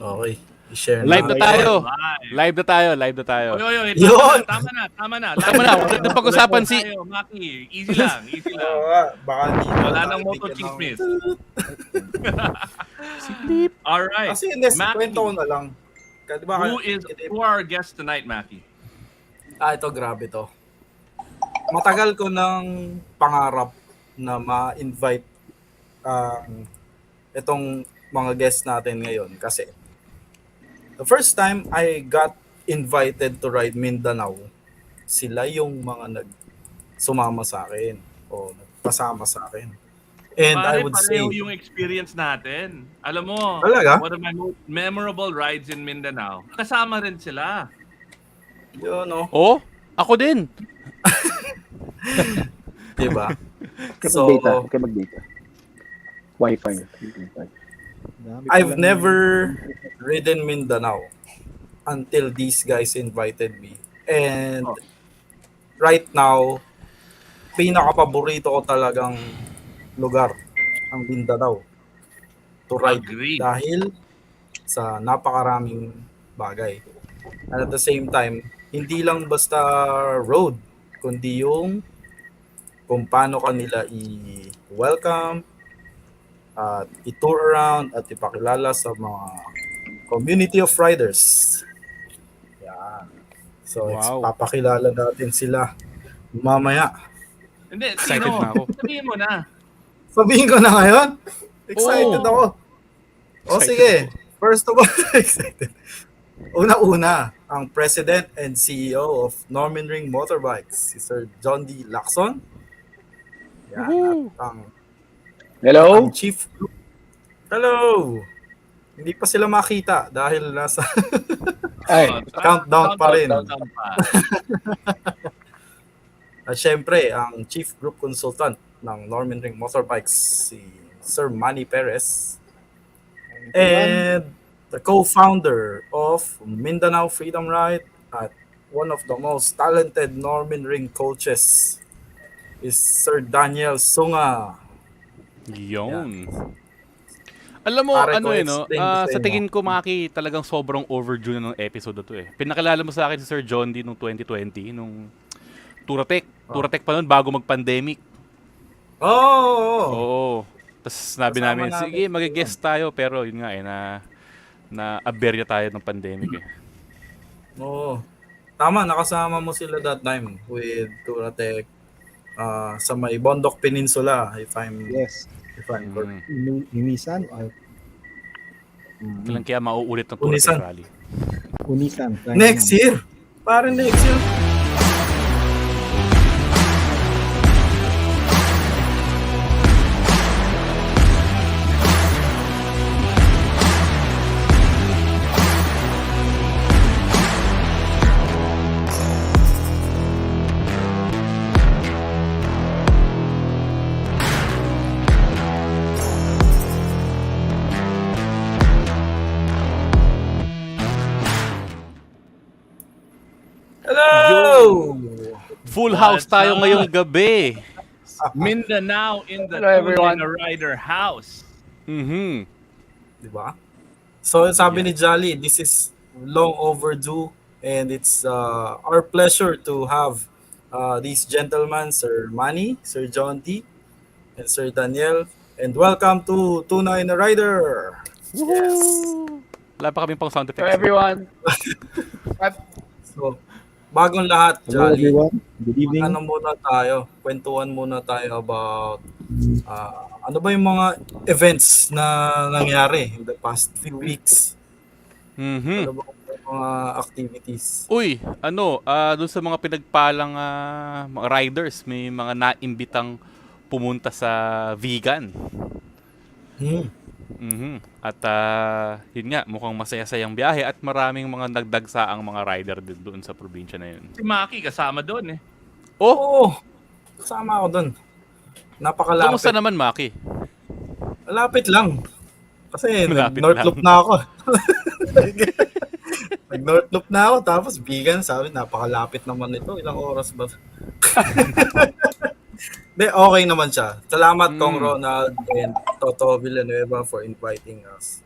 Okay. I-share Live na natin. tayo. Live. Live na tayo. Live na tayo. Oy, Yun! tama na. Tama na. Huwag natin pag-usapan si... Tayo, Maki. Easy lang. Oo nga, baka hindi na Wala tayo nang moto bigyan ng- chismis. Si Clip. Alright. Kasi hindi, Maki, kwento ko na lang. Diba, who are our guests tonight, Maki? ito, grabe to. Matagal ko ng pangarap na ma-invite itong mga guests natin ngayon kasi the first time I got invited to ride Mindanao, sila yung mga sumama sa akin o nagpasama sa akin. And I would say, pareho yung experience natin. Alam mo, Talaga? one of my most memorable rides in Mindanao, kasama rin sila. yun no, Oh, ako din. diba? Mag-data. Mag-data. Wi-Fi. I've never ridden Mindanao until these guys invited me. And right now, pinaka-paborito ko talagang lugar ang Mindanao to ride. Agree. Dahil sa napakaraming bagay. And at the same time, hindi lang basta road, kundi yung kung paano kanila i-welcome at i-tour around at ipakilala sa mga community of riders. Yan. So, Wow. papakilala natin sila mamaya. Hindi, Excited sino? na ako. Sabihin mo na. Sabihin ko na ngayon? Excited Oo. ako. O Excited sige, first of all, excited. Una-una, ang President and CEO of Norminring Motorbikes, si Sir Jondi Lacson. Yan, Woohoo! at ang Hello? Chief. Hello! Hindi pa sila makita dahil nasa Ay. countdown pa rin. Countdown pa. At syempre, ang Chief Group Consultant ng Norminring Motorbikes, si Sir Manny Perez. And the co-founder of Mindanao Freedom Ride at one of the most talented Norminring coaches is Sir Daniel Sunga. Yun. Alam mo, Pare ko, ano no? explain ko sa Sa inyo. tingin ko, Maki, talagang sobrang overdue na ng episode na to eh. Pinakilala mo sa akin si Sir Jondi noong 2020, nung Touratech. Touratech pa noon, bago mag-pandemic. Oh! Oo. Tapos sinabi Kasama namin, natin. sige, mag-guest tayo. Pero yun nga eh, na-aberya tayo ng pandemic eh. Oo. Tama, nakasama mo sila that time with Touratech sa may Bondok Peninsula, if I'm correct. Unisan? Kailan kaya mauulit ng Unisan. Touratech Rally? Unisan. Next year. Parang next year. Hello! Full house What's tayo up? ngayong gabi. Mindanao in the Hello, everyone. Tuna Rider house. Mhm. Diba? So sabi ni Jolly, this is long overdue and it's our pleasure to have these gentlemen, Sir Manny, Sir Jondi, and Sir Daniel. And welcome to Tuna in a Rider. Yes. Wala pa kaming pang sound So effects. everyone. So, bagong lahat, Hello Jolly. everyone. Good evening. Ano muna tayo? Kwentuhan muna tayo about ano ba yung mga events na nangyari in the past few weeks? Mhm. Ano ba yung mga activities? Uy, doon sa mga pinagpalang mga riders, may mga naimbitang pumunta sa vegan. Mhm. At yun nga, mukhang masaya-sayang biyahe at maraming mga nagdagsaang mga rider din doon sa probinsya na yun. Si Maki kasama doon eh. Oh, Oo, kasama ako dun. Napakalapit. kamusta naman, Maki? Malapit lang. Kasi Malapit nag-North lang. Loop na ako. Nag-North Loop na ako, tapos vegan, sabi, napakalapit naman ito. Ilang oras ba? Hindi, okay naman siya. Salamat Kong Ronald and Toto Villanueva for inviting us.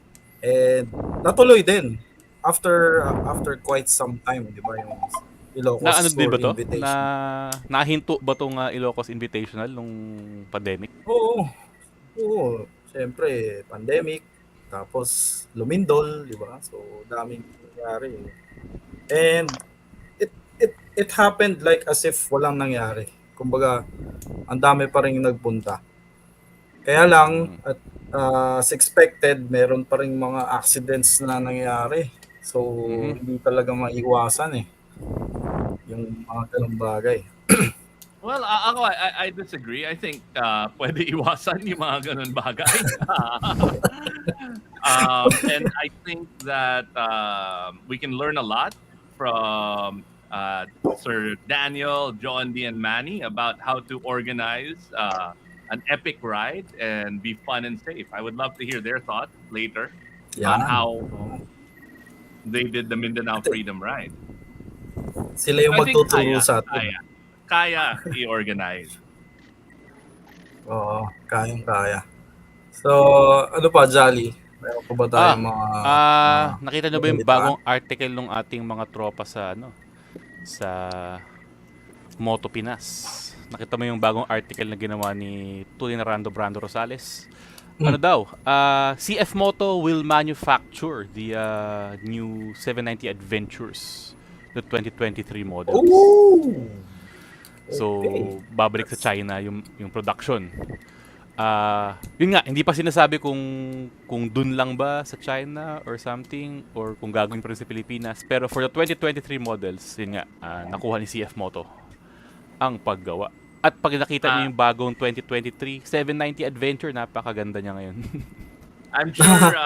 And natuloy din after quite some time, di ba, yung Na ano Ilocos din Tour ba to? Na Invitation. nahinto ba tong Ilocos Invitational nung pandemic? Oo, oo. Siyempre, pandemic, tapos lumindol, di ba? So, daming nangyari. And it happened like as if walang nangyari. Kumbaga, ang dami pa rin nagpunta. Kaya lang, at as expected, meron pa rin mga accidents na nangyari. So, hindi talaga maiwasan yung mga ganung bagay. Well, ako, I disagree. I think pwede iwasan yung mga ganun bagay. And I think that we can learn a lot from Sir Daniel, Jondi, and Manny about how to organize an epic ride and be fun and safe. I would love to hear their thoughts later on Yan. how they did the Mindanao Freedom Ride. Sila yung I think magtuturo sa atin. Kaya i-organize. Oo, kayang-kaya. So, ano pa, Jolly? Meron pa ba tayong mga... nakita nyo ba yung bagong article ng ating mga tropa sa sa Moto Pinas? Nakita mo yung bagong article na ginawa ni Tulin Rando Brando Rosales? Ano daw? CF Moto will manufacture the new 790 Adventures, the 2023 models. Ooh! So, Okay. babalik sa China yung production. Yun nga, hindi pa sinasabi kung dun lang ba sa China or something, or kung gagawin pa rin sa Pilipinas. Pero for the 2023 models, yun nga, nakuha ni CF Moto ang paggawa. At pag nakita niyo yung bagong 2023 790 Adventure, napakaganda niya ngayon. I'm sure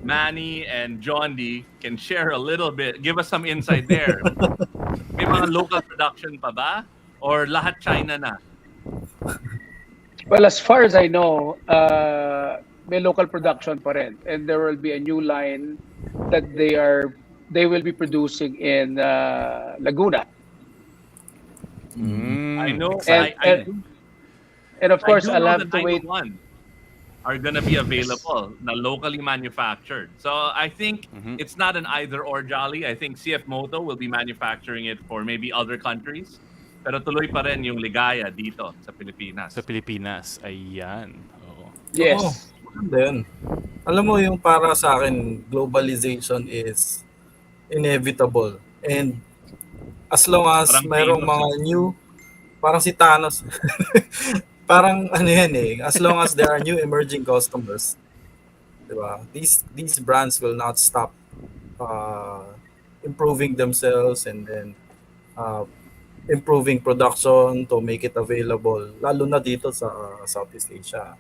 Manny and Jondi can share a little bit. Give us some insight there. May mga local production pa ba? Or lahat China na? Well, as far as I know, may local production pa rin. And there will be a new line that they will be producing in Laguna. I know. And of course, I do I'll know have the to wait. 91 are gonna be available, na locally manufactured. So I think it's not an either or, Jolly. I think CF Moto will be manufacturing it for maybe other countries. Pero tuloy pa rin yung ligaya dito sa Pilipinas. Sa Pilipinas, ayan. Oo. Yes. Then, alam mo yung para sa akin, globalization is inevitable. And as long as Parang mayroong Thanos. mga new, parang si Thanos, parang ano yan as long as there are new emerging customers, diba? These brands will not stop improving themselves and then improving production to make it available, lalo na dito sa Southeast Asia.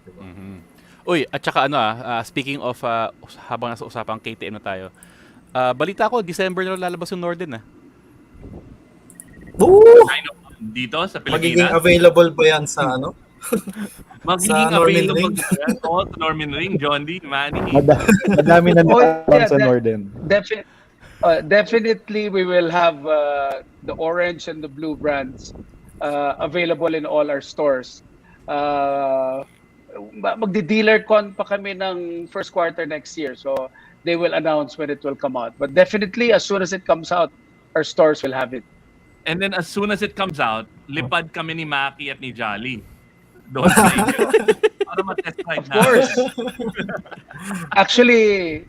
Diba? Uy, at saka speaking of habang nasa usapang KTM na tayo, balita ko December na lalabas yung Norden . I know. Dito sa Magiging Pilipinas. available ba yan sa ano? Magiging sa available Norminring? yan. Oo, sa Norminring, Jondi, Manny. Madami na yeah, sa Norden. Definitely, we will have the orange and the blue brands available in all our stores. Magdi-dealer con pa kami ng first quarter next year, so they will announce when it will come out. But definitely, as soon as it comes out, our stores will have it. And then as soon as it comes out, lipad kami ni Maki at ni Jolly. Doon sa inyo. Para matest ride Of natin. course. Actually,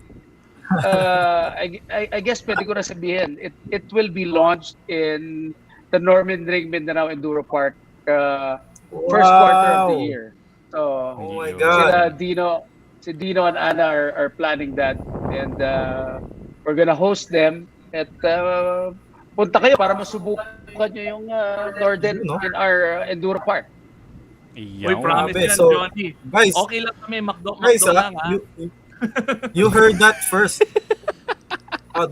I guess pwede ko na sabihin, it will be launched in the Norminring Mindanao Enduro Park first quarter of the year. So, Oh my sila God. si Dino and Ana are planning that, and we're gonna host them at punta kayo para masubukan nyo yung Norden in our Enduro Park. Uy, promise Grabe. yan, So, Johnny. guys, Okay lang kami, McDo guys, lang, ha? you heard that first.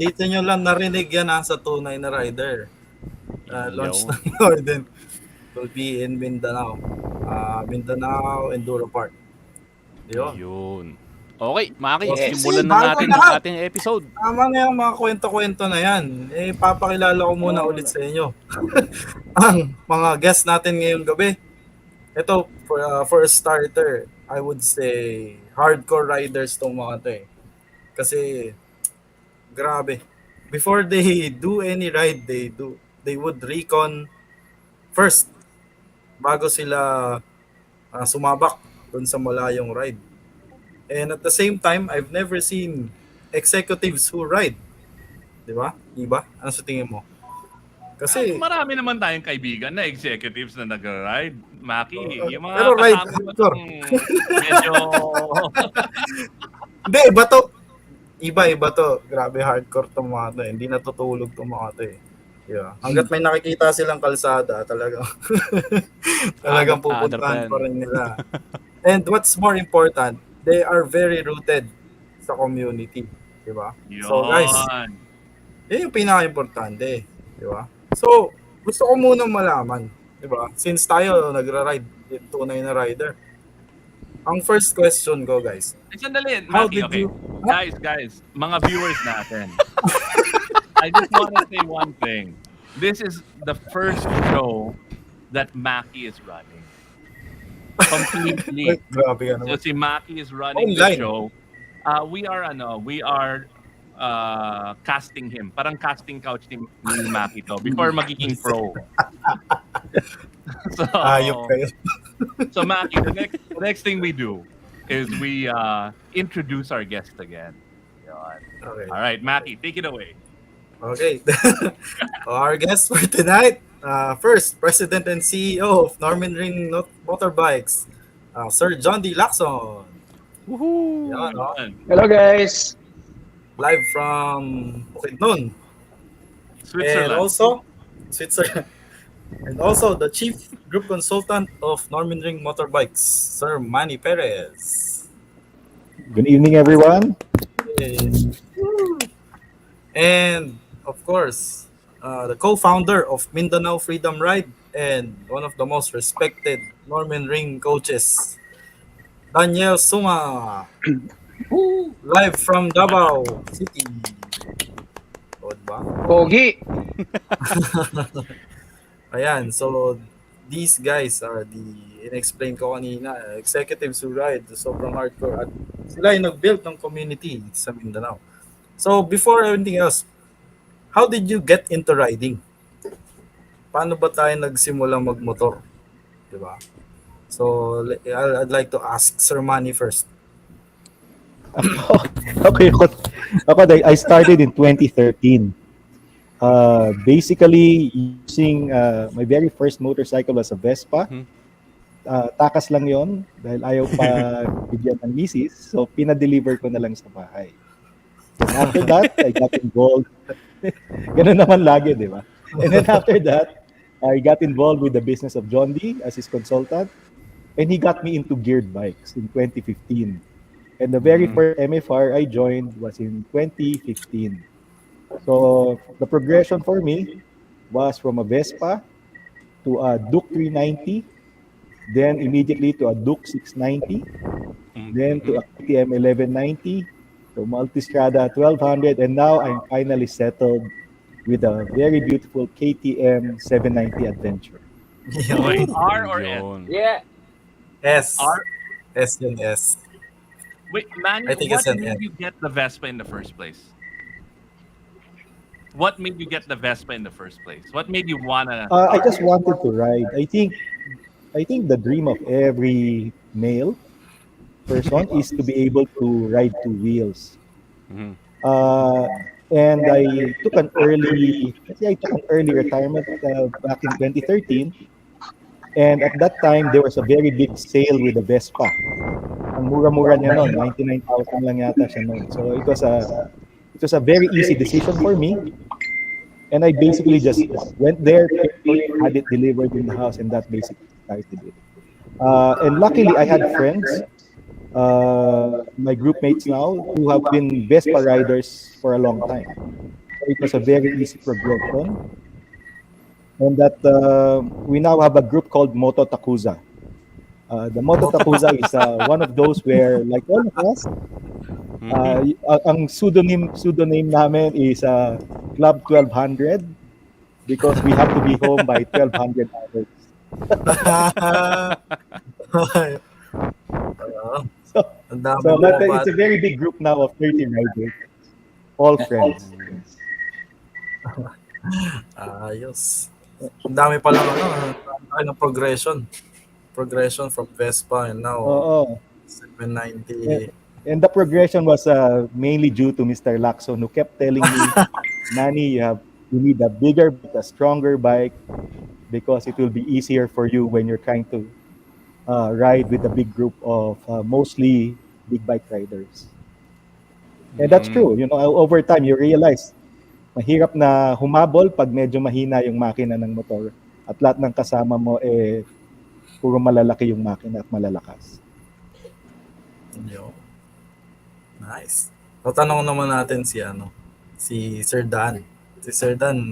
Dito nyo lang narinig yan sa tunay na rider. Launch ng Norden will be in Mindanao. Mindanao Enduro Park. Yun. Okay, Maki, Yes. simulan na Bago natin lahat. ang ating episode. Tama na yung mga kwento-kwento na yan. Papakilala ko muna ulit sa inyo. Ang mga guests natin ngayong gabi. Ito, for a starter, I would say, hardcore riders tong mga to eh. Kasi, grabe. Before they do any ride, they would recon first bago sila sumabak dun sa malayong ride. And at the same time, I've never seen executives who ride. Di ba? Iba? Ano sa tingin mo? Kasi, Marami naman tayong kaibigan na executives na nag-ride. Maki, yung mga pero ride kasama mo hardcore. medyo... Hindi, iba to. Iba to. Grabe hardcore tong mga to. Hindi natutulog tong mga to eh. Yeah. Hanggat may nakikita silang kalsada, talagang talagang pupuntahan pa rin nila. And what's more important, they are very rooted sa community. Di ba? So guys, yun yung pinaka-importante. Di ba? So, gusto ko munang malaman. Di ba? Since tayo nagra-ride, tunay na rider. Ang first question ko, guys. Sandali, How Maki, did okay. you- Guys, mga viewers natin. I just want to say one thing. This is the first show that Maki is running. Completely. Grabe ka So naman. si Maki is running Online. the show. We are casting him. Parang casting couch ni Maki to before magiging pro. So, Ayop kayo. so Maki, the next thing we do is we introduce our guest again. Yun. Okay. All right, Maki, take it away. Okay. Our guest for tonight, first, President and CEO of Norminring Motorbikes, Sir Jondi Lacson. Woohoo! Yan, no? Hello guys. Live from Bukidnon. And Switzerland. also, Switzerland. And also, the Chief Group Consultant of Norminring Motorbikes, Sir Manny Perez. Good evening, everyone. And, of course, the co-founder of Mindanao Freedom Ride and one of the most respected Norminring coaches, Daniel Sunga. Live from Davao City. O, diba? Pogi. Ayan, so these guys are the, in-explain ko kanina, executives who ride, sobrang hardcore. At sila yung nag-build ng community sa Mindanao. So before anything else, how did you get into riding? Paano ba tayo nagsimulang magmotor? Diba? So I'd like to ask Sir Manny first. Okay, I started in 2013. Basically, using my very first motorcycle was a Vespa. Takas lang yon dahil ayaw pa bigyan ng misis. So, pinadeliver ko na lang sa bahay. And after that, I got involved. Ganun naman lagi, di ba? And then after that, I got involved with the business of Jondi as his consultant. And he got me into geared bikes in 2015. And the very first MFR I joined was in 2015. So the progression for me was from a Vespa to a Duke 390, then immediately to a Duke 690, then to a KTM 1190, to Multistrada 1200, and now I'm finally settled with a very beautiful KTM 790 Adventure. Wait, R or S? Yun. Yeah. S. R? S and S. Wait, Manny, I think what it's an made S. you get the Vespa in the first place? What made you get the Vespa in the first place? What made you wanna? I just wanted to ride. I think the dream of every male person is to be able to ride two wheels. Mhm. And I took an early retirement back in 2013. And at that time, there was a very big sale with the Vespa. Ang mura-mura niya noon, 99,000 lang yata siya noon. So it was a very easy decision for me. And I basically just went there, had it delivered in the house, and that basically started it. And luckily, I had friends, my group mates now, who have been Vespa riders for a long time. So it was a very easy progression. And that we now have a group called Moto Takuza. The Moto Takuza is one of those where, like all of us, ang pseudonym namin is Club 1200 because we have to be home by 1200 hours. Oo. So, Ang dami so mo but it's a very big group now of 30 riders. All friends. Ayos. Ang dami pa lang ang laki ng progression from Vespa and now Oo. 790. And the progression was mainly due to Mr. Lacson, who kept telling me, Manny, you need a bigger, a stronger bike because it will be easier for you when you're trying to ride with a big group of mostly big bike riders. And that's true. You know, over time, you realize, mahirap na humabol pag medyo mahina yung makina ng motor. At lahat ng kasama mo, puro malalaki yung makina at malalakas. Yo. Nice. Tatanong naman natin si Sir Dan. Si Sir Dan,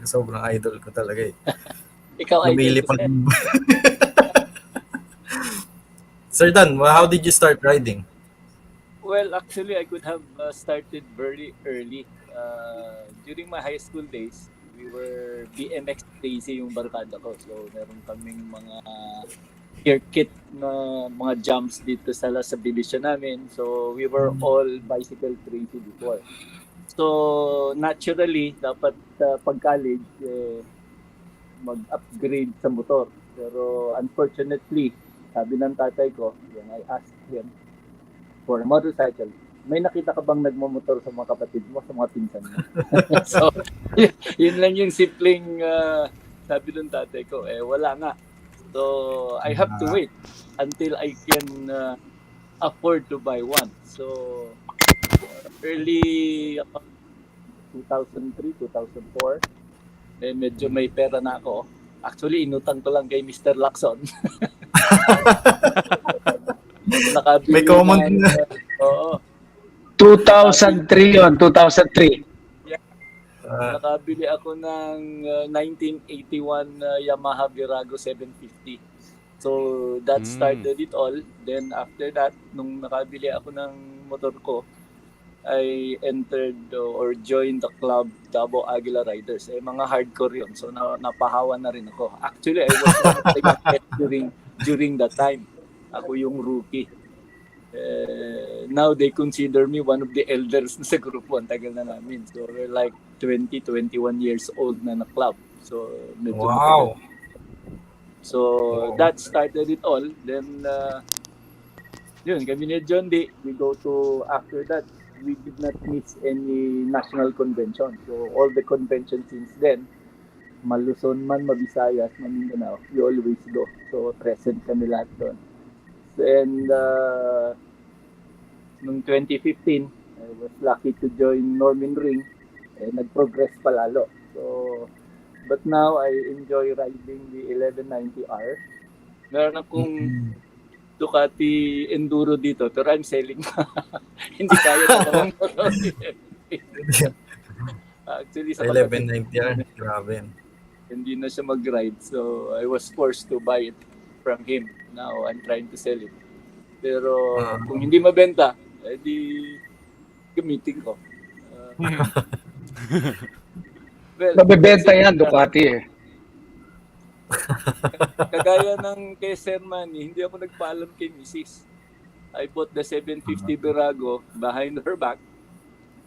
sobrang idol ko talaga eh. Ikaw ay Lumilipad. Sir Dan, how did you start riding? Well, actually, I could have started very early. During my high school days, we were BMX crazy yung barkada ko. So, meron kaming mga circuit na mga jumps dito sa subdivision namin. So, we were all bicycle crazy before. So, naturally, dapat pag-college, mag-upgrade sa motor. Pero unfortunately, sabi ng tatay ko, when I asked him for a motorcycle, may nakita ka bang nagmamotor sa mga kapatid mo, sa mga pinsan mo? So, yun lang yung simpleng sabi ng tatay ko, wala nga. So, I have to wait until I can afford to buy one. So, early 2003, 2004, medyo may pera na ako. Actually, inutang ko lang kay Mr. Lacson. May common na. Oo. 2003 yun, 2003. Nakabili ako ng 1981 Yamaha Virago 750. So, that started it all. Then, after that, nung nakabili ako ng motor ko, I entered or joined the club Davao Aguila Riders. Mga hardcore yun. So, napahawa na rin ako. Actually, I was one of the youngest during that time. Ako yung rookie. Now, they consider me one of the elders sa grupo. Ang tagal na namin. So, we're like 20, 21 years old na club. So, medyo wow. matagal. So, that started it all. Then, yun, kami ni Jondi, we go to, after that, we did not miss any national convention. So, all the conventions since then, Maluzon man, Mabisayas, Mamindanao, we always go. So, present kami lahat doon. And, noong 2015, I was lucky to join Norminring. Nag-progress pa lalo. So, but now, I enjoy riding the 1190R. Meron akong Ducati Enduro dito, pero I'm selling. Hindi kaya na naman motor. Actually, sa 1190R, grabe. Hindi na siya mag-ride. So, I was forced to buy it from him. Now, I'm trying to sell it. Pero, kung hindi mabenta, edi gamitin ko. Well, Mabibenta yan, Ducati eh. Kagaya ng kay Sir Manny, hindi ako nagpaalam kay Mrs. I bought the 750 Virago behind her back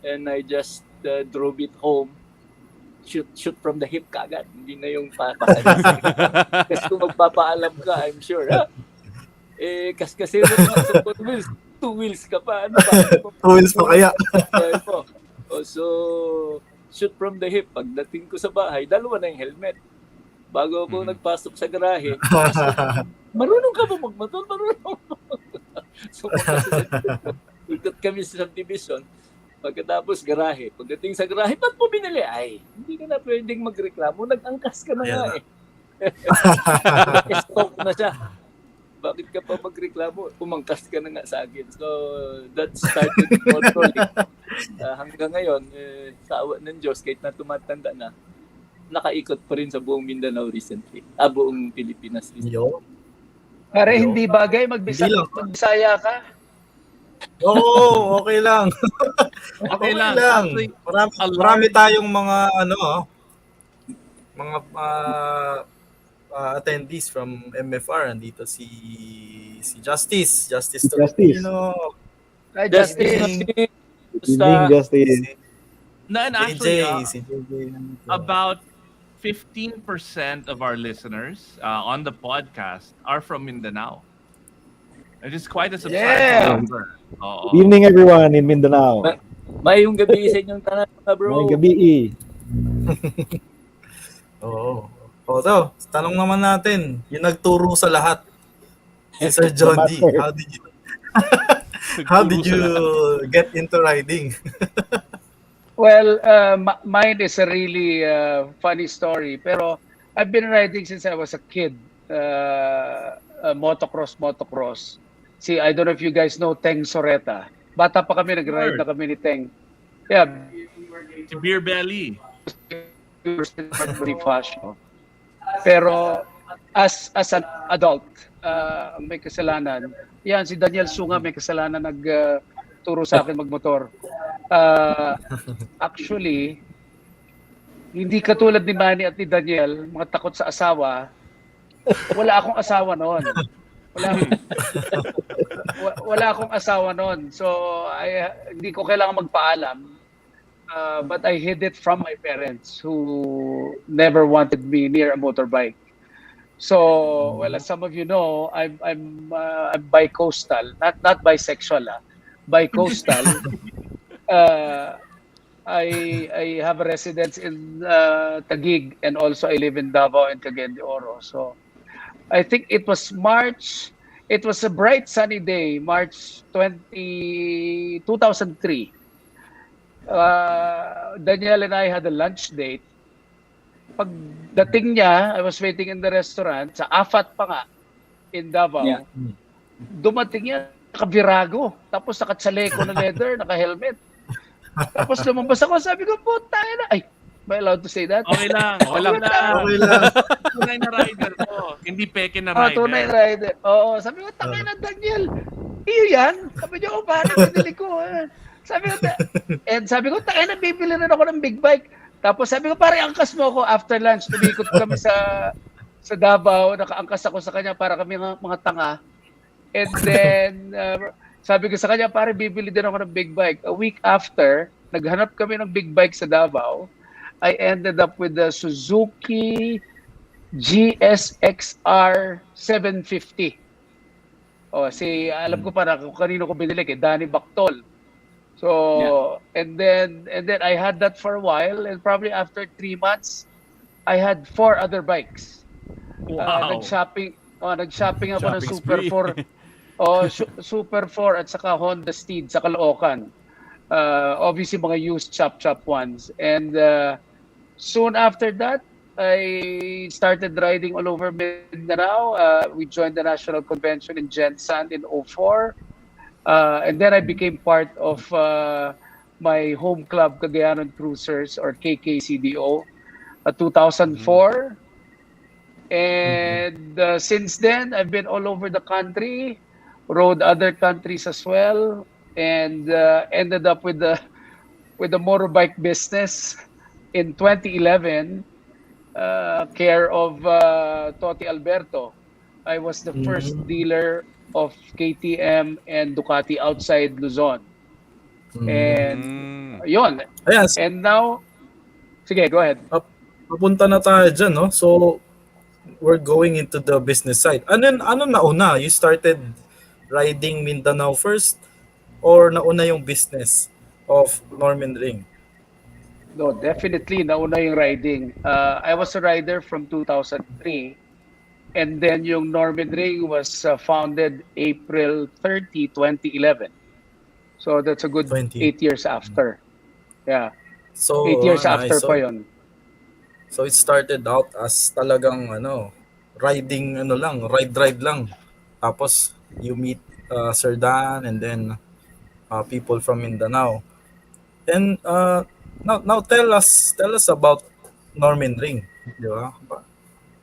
and I just drove it home. Shoot from the hip kagad. Hindi na yung papasalis. Kasi kung magpapaalam ka, I'm sure, kasi sa 4 wheels, 2 wheels ka pa. Ano ba? 2 wheels pa kaya? So, shoot from the hip. Pagdating ko sa bahay, dalawa na yung helmet. Bago ako nagpasok sa garahe, marunong ka ba magmotor? Marunong. So, ikot kami sa subdivision. Pagkatapos garahe. Pagdating sa garahe, ba't mo binili? Ay, hindi ka na pwedeng magreklamo. Nag-angkas ka na nga eh. Stop na siya. Bakit ka pa magreklamo? Umangkas ka na nga sa akin. So, that started motoring. Hanggang ngayon, sa awa ng Diyos, kahit na tumatanda na, nakaikot pa rin sa buong Mindanao recently. Buong Pilipinas recently. Yo. Pare, hindi bagay magbisaya ka. Oo, okay lang. Okay lang. Marami tayong mga mga attendees from MFR. Andito si si Justice Justice. Tolentino, Hi, Justice. Justin. Evening, Justin. si No, and actually, si JJ. about 15% of our listeners on the podcast are from Mindanao. It is quite a substantial Yeah. number. Oo. Good evening, everyone in Mindanao. Mayong gabi sa inyong tanan, mga bro. Ngayong gabi, Oo. O to, tanong naman natin, yung nagturo sa lahat. Si Sir Jondi, Master. how did you get into riding? Well, mine is a really funny story. Pero I've been riding since I was a kid. Motocross. See, I don't know if you guys know Teng Soreta. Bata pa kami, nag-ride na kami ni Teng. Yeah, Si Beer Belly. Bonifacio. Pero as an adult, may kasalanan. Yan, si Daniel Sunga may kasalanan nagturo sa akin magmotor. Actually, hindi katulad ni Manny at ni Daniel, mga takot sa asawa. Wala akong asawa noon. Wala akong asawa noon. So, hindi ko kailangan magpaalam. But I hid it from my parents who never wanted me near a motorbike. So, well, as some of you know, I'm bi-coastal, not bisexual, bi-coastal. I have a residence in Taguig, and also I live in Davao and Cagayan de Oro. So, I think it was March. It was a bright sunny day, March 2003. Daniel and I had a lunch date. Pagdating niya, I was waiting in the restaurant, sa Afat pa nga, in Davao. Yeah. Dumating niya, nakabirago. Tapos nakatsaleko na leather, naka-helmet. Tapos lumabas ako, sabi ko, puta na. Ay, am I allowed to say that? Okay lang. Okay lang. Okay lang. Tunay na rider to. Hindi peke na Ah, rider. tunay rider. Oo, sabi ko, takay na Daniel. Iyo yan. Sabi niya, paano pinili ko? Sabi ko, takay na bibili rin ako ng big bike. Tapos sabi ko, pare, angkas mo ako after lunch. Tumikot kami sa Davao. Nakaangkas ako sa kanya para kami mga tanga. And then, sabi ko sa kanya, pare, bibili din ako ng big bike. A week after, naghanap kami ng big bike sa Davao. I ended up with the Suzuki GSXR 750. Alam ko para kung kanino ko binili, kay Danny Bactol. So, and then I had that for a while, and probably after 3 months, I had 4 other bikes. Wow. Nag-shopping ako ng Shopping Super spree. 4. Super 4 at saka Honda Steed sa Caloocan. Obviously mga used chop ones. And soon after that, I started riding all over Mindanao. We joined the National Convention in Jensan in 2004. And then I became part of my home club, Cagayanon Cruisers, or KKCDO, 2004. And since then, I've been all over the country, rode other countries as well, and ended up with the motorbike business in 2011, care of Toti Alberto. I was the first dealer of KTM and Ducati outside Luzon. And yun. Ayan, And now, sige, go ahead. papunta na tayo dyan, no? So, we're going into the business side. Ano nauna? You started riding Mindanao first, or nauna yung business of Norminring? No, definitely nauna yung riding. I was a rider from 2003, and then yung Norminring was founded April 30, 2011. So that's a good 20. 8 years after. Yeah, So, 8 years nice. after pa yun. So it started out as talagang riding ride lang. Tapos you meet Sir Dan, and then people from Mindanao. And now tell us about Norminring, di ba?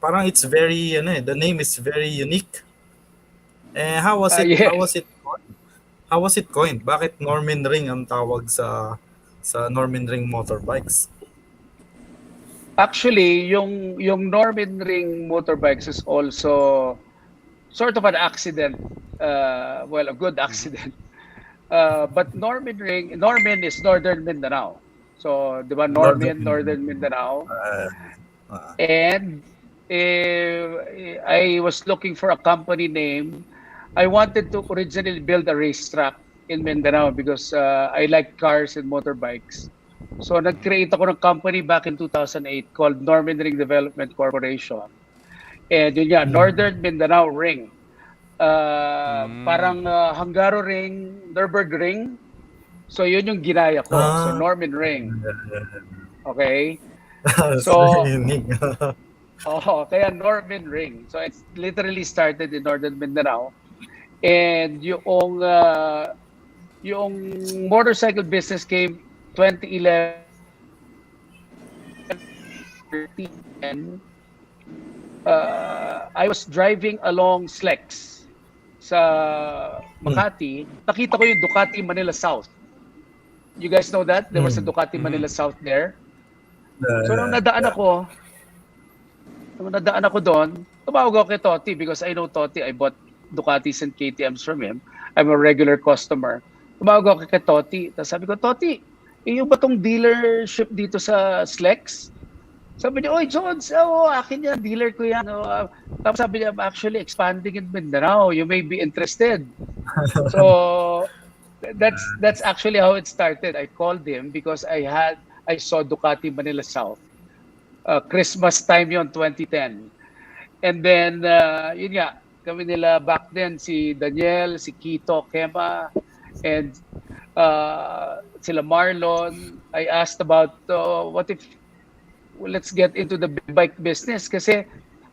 Parang it's very the name is very unique. How was it Yeah. How was it coined? Bakit Norminring ang tawag sa Norminring Motorbikes? Actually, yung Norminring Motorbikes is also sort of an accident well, a good accident. But Normin is Northern Mindanao. So, di ba, Northern Northern Mindanao. uh, And I was looking for a company name. I wanted to originally build a racetrack in Mindanao because I like cars and motorbikes. So nag-create ako ng company back in 2008 called Norminring Development Corporation. And yun yan, Northern Mindanao Ring. Parang Hungaro Ring, Nürburgring. So yun yung ginaya ko. So Norminring. Okay? So, kaya Norminring. So it's literally started in Northern Mindanao. And yung motorcycle business came 2011 and I was driving along Slex sa Makati. Nakita ko yung Ducati Manila South. You guys know that? There was a Ducati Manila South there. So nung nadaan ako doon, tumawag ako kay Toti because I know Toti. I bought Ducatis and KTMs from him. I'm a regular customer. Tumawag ako kay Toti. Tapos sabi ko, Toti, yung ba tong dealership dito sa Slex? Sabi niya, oy, Jones, akin yan, dealer ko yan. Tapos sabi niya, I'm actually expanding in Mindanao. You may be interested. So, that's actually how it started. I called him because I saw Ducati Manila South. Christmas time yon 2010. And then, yun nga, kami nila back then, si Daniel, si Kito, Kema, and sila Marlon. I asked about, what if, let's get into the big bike business. Kasi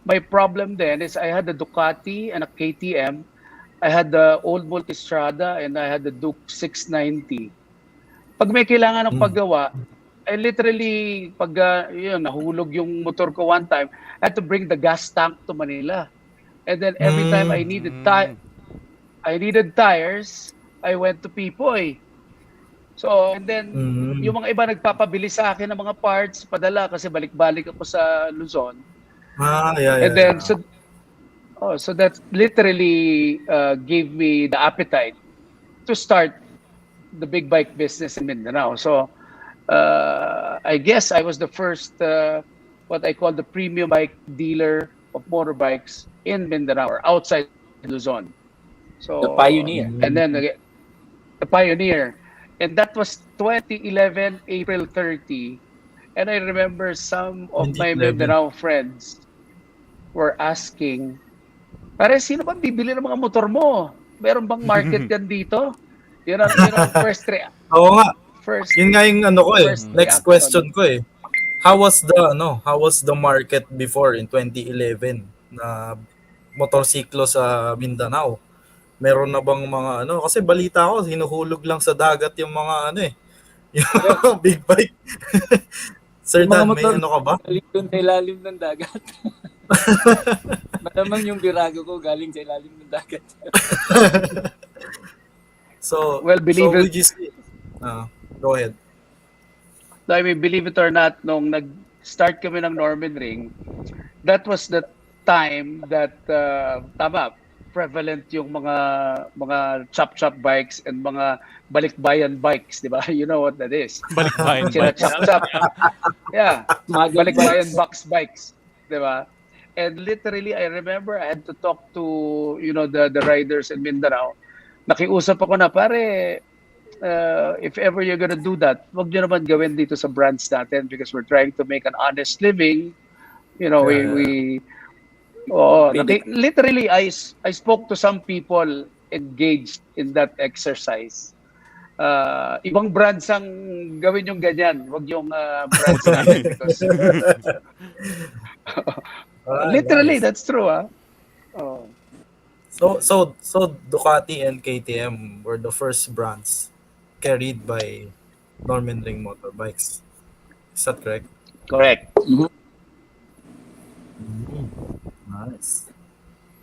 my problem then is I had the Ducati and a KTM. I had the old Multistrada and I had the Duke 690. Pag may kailangan ng paggawa, I literally, pag nahulog yung motor ko one time, I had to bring the gas tank to Manila. And then every time I needed tires, I went to Pipoy. So, and then yung mga iba nagpapabili sa akin ng mga parts, padala kasi balik-balik ako sa Luzon. And then, so that literally gave me the appetite to start the big bike business in Mindanao. So, I guess I was the first, what I call the premium bike dealer of motorbikes in Mindanao or outside Luzon. So the pioneer. And then the pioneer. And that was 2011, April 30. And I remember some of my Mindanao friends were asking, pare, sino ba bibili ng mga motor mo? Meron bang market yan dito? Yun ang first reaction. Oo nga. Yun nga yung ano ko next question ko How was the market before in 2011 na motorsiklo sa Mindanao? Meron na bang mga kasi balita ko hinuhulog lang sa dagat yung mga yung big bike. Sir Dan, may ka ba? Galing sa ilalim ng dagat. Malamang yung Virago ko galing sa ilalim ng dagat. So, well, would you say, go ahead. So, I mean, believe it or not, nung nag-start kami ng Norminring, that was the time that, prevalent yung mga chop-chop bikes and mga balikbayan bikes, di ba? You know what that is. Balikbayan bikes. Chop-chop. Yeah. Balikbayan box bikes, di ba? And literally, I remember I had to talk to, the riders in Mindanao. Nakiusap ako na, pare, if ever you're gonna do that, wag nyo naman gawin dito sa brands natin because we're trying to make an honest living. Literally, I spoke to some people engaged in that exercise. Ibang brands ang gawin yung ganyan. Wag yung brands natin. Because, literally, nice. That's true. So Ducati and KTM were the first brands carried by Norminring Motorbikes. Is that correct? Correct. Nice.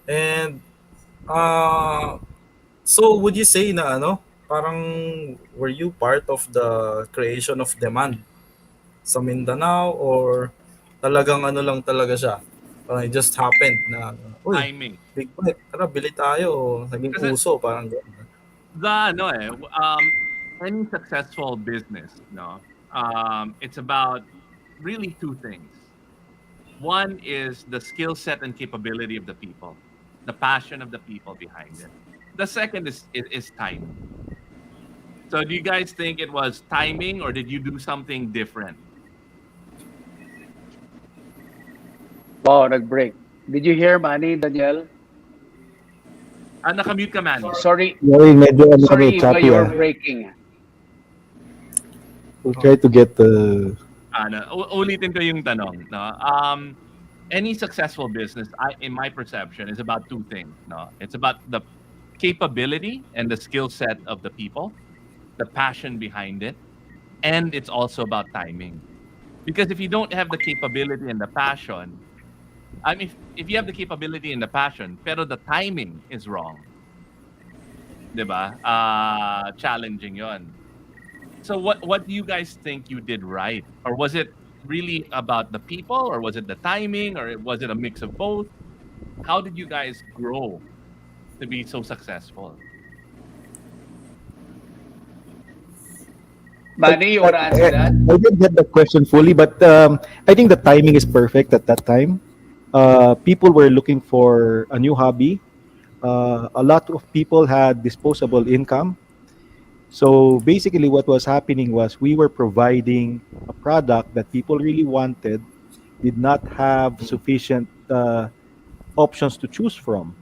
And so would you say na parang were you part of the creation of demand sa Mindanao or talagang lang talaga siya? It just happened na Uy, timing. big bike, tara bili tayo. Naging Kasi uso, parang gano'n. any successful business, no, it's about really two things. One is the skill set and capability of the people, the passion of the people behind it. The second is timing. So, do you guys think it was timing, or did you do something different? Wow, nag-break. Did you hear, Manny, Daniel? Nakamute ka, Manny. Sorry, Sorry, medyo ano kami, sorry, Iba, choppy you were ah. breaking. We'll try to get the... Ulitin ko yung tanong. No? Any successful business, in my perception, is about two things. No, it's about the capability and the skill set of the people, the passion behind it, and it's also about timing. Because if you don't have the capability and the passion, I mean, if you have the capability and the passion, pero the timing is wrong, 'di ba? Challenging 'yon. So what do you guys think you did right? Or was it really about the people, or was it the timing, or was it a mix of both? How did you guys grow to be so successful? Manny, you want to answer that? I didn't get the question fully, but I think the timing is perfect at that time. People were looking for a new hobby. A lot of people had disposable income. So basically, what was happening was we were providing a product that people really wanted, did not have sufficient options to choose from.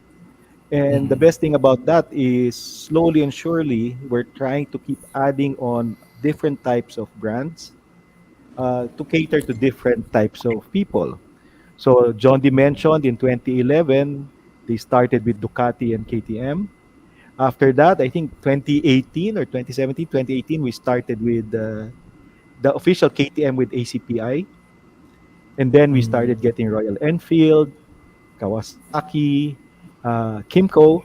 And the best thing about that is slowly and surely, we're trying to keep adding on different types of brands to cater to different types of people. So Jondi mentioned in 2011, they started with Ducati and KTM. After that, I think 2018 or 2017, 2018, we started with the official KTM with ACPI. And then we started getting Royal Enfield, Kawasaki, Kimco.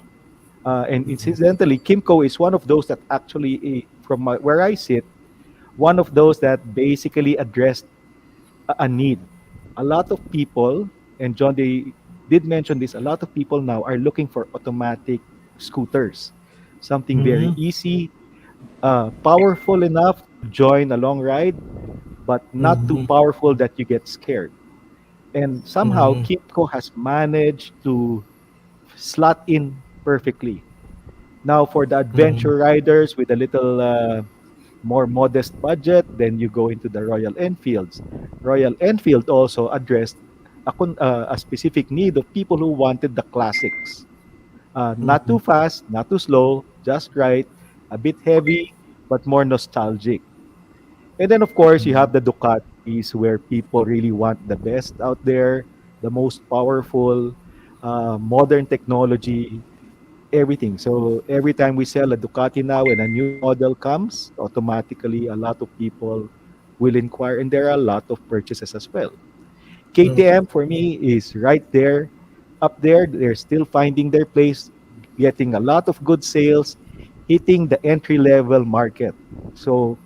And incidentally, Kimco is one of those that actually, from where I sit, one of those that basically addressed a need. A lot of people, and John, they did mention this, a lot of people now are looking for automatic scooters. Something very easy, powerful enough to join a long ride, but not too powerful that you get scared. And somehow Kimco has managed to slot in perfectly. Now, for the adventure riders with a little more modest budget, then you go into the Royal Enfields. Royal Enfield also addressed a specific need of people who wanted the classics. Not too fast, not too slow, just right, a bit heavy, but more nostalgic. And then, of course, you have the Ducatis where people really want the best out there, the most powerful, modern technology, everything. So every time we sell a Ducati now and a new model comes, automatically a lot of people will inquire, and there are a lot of purchases as well. KTM for me is right there, up there. They're still finding their place, getting a lot of good sales, hitting the entry level market. So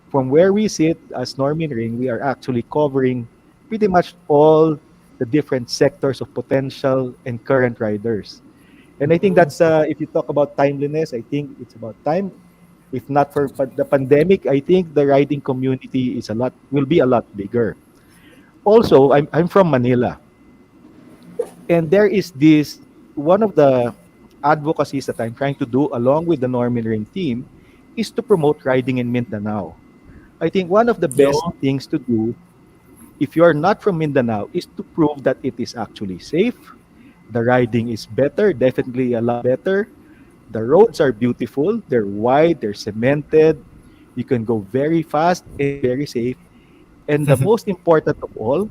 from where we sit as Norminring, we are actually covering pretty much all the different sectors of potential and current riders. And I think that's if you talk about timeliness, I think it's about time. If not for the pandemic, I think the riding community is a lot will be a lot bigger. Also, I'm from Manila, and there is this one of the advocacies that I'm trying to do along with the Normin Ring team is to promote riding in Mindanao. I think one of the best things to do if you are not from Mindanao is to prove that it is actually safe. The riding is better, definitely a lot better. The roads are beautiful, they're wide, they're cemented. You can go very fast and very safe. And the most important of all,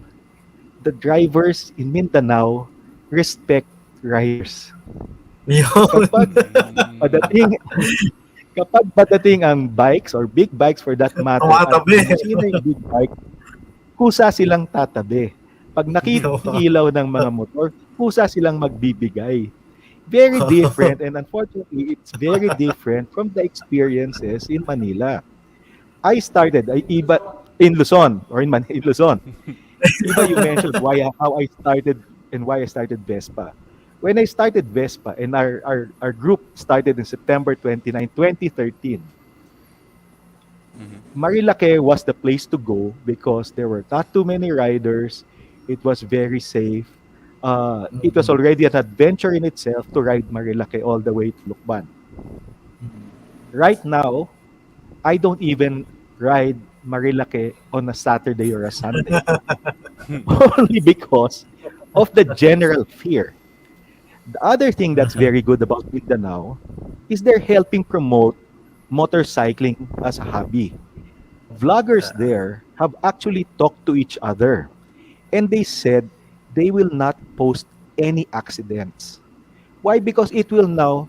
the drivers in Mindanao respect riders. Yun. Kapag padating kapag padating ang bikes or big bikes for that matter at Tumatabi. sino yung big bike, kusa silang tatabi. Pag nakita yung ilaw ng mga motor, kusa silang magbibigay. Very different, and unfortunately, it's very different from the experiences in Manila. Iba in Luzon or in Luzon. Iba you mentioned how I started and why I started Vespa. when I started Vespa, and our group started in September 29, 2013, Marilake was the place to go because there were not too many riders. It was very safe. It was already an adventure in itself to ride Marilake all the way to Lukban. Right now, I don't even ride Marilake on a Saturday or a Sunday, only because of the general fear. The other thing that's very good about Mindanao is they're helping promote motorcycling as a hobby. Vloggers there have actually talked to each other, and they said they will not post any accidents. Why? Because it will now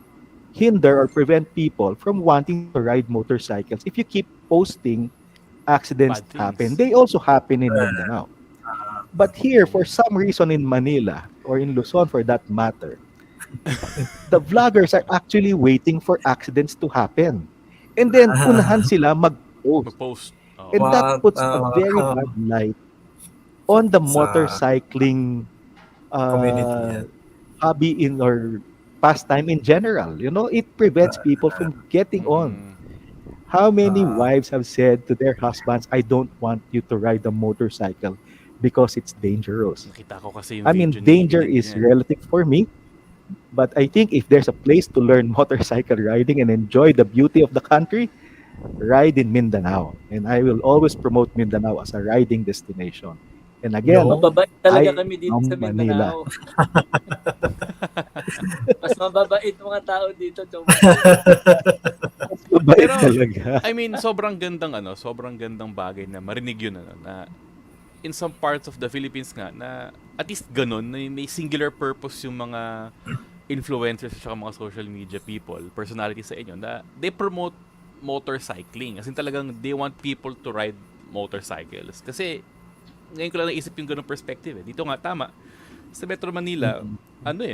hinder or prevent people from wanting to ride motorcycles. If you keep posting accidents Bad happen, things. they also happen in Mindanao. But here, for some reason in Manila or in Luzon for that matter, the vloggers are actually waiting for accidents to happen. And then unahan sila mag-post. Mag-post. Oo. And that Mga, puts a very bad light on the sa motorcycling community uh, yan. hobby in or pastime in general. You know, it prevents people from getting on. Mm. How many Ah, wives have said to their husbands, I don't want you to ride a motorcycle because it's dangerous? Nakita ko kasi yung I mean, video ni danger Ineng is niyan. relative for me, but I think if there's a place to learn motorcycle riding and enjoy the beauty of the country, ride in Mindanao. And I will always promote Mindanao as a riding destination. And again, yun. Mababait talaga I kami dito am sa Manila. Mindanao. Mas mababait mga tao dito, Chomari. Mabait Pero, talaga. I mean, sobrang gandang bagay na marinig yun, na in some parts of the Philippines nga, na at least ganun, na may singular purpose yung mga influencers at mga social media people, personalities sa inyo, na they promote motorcycling. As in talagang they want people to ride motorcycles. Kasi, ngayon ko lang naisip yung ganung perspective eh. Dito nga, tama. Sa Metro Manila,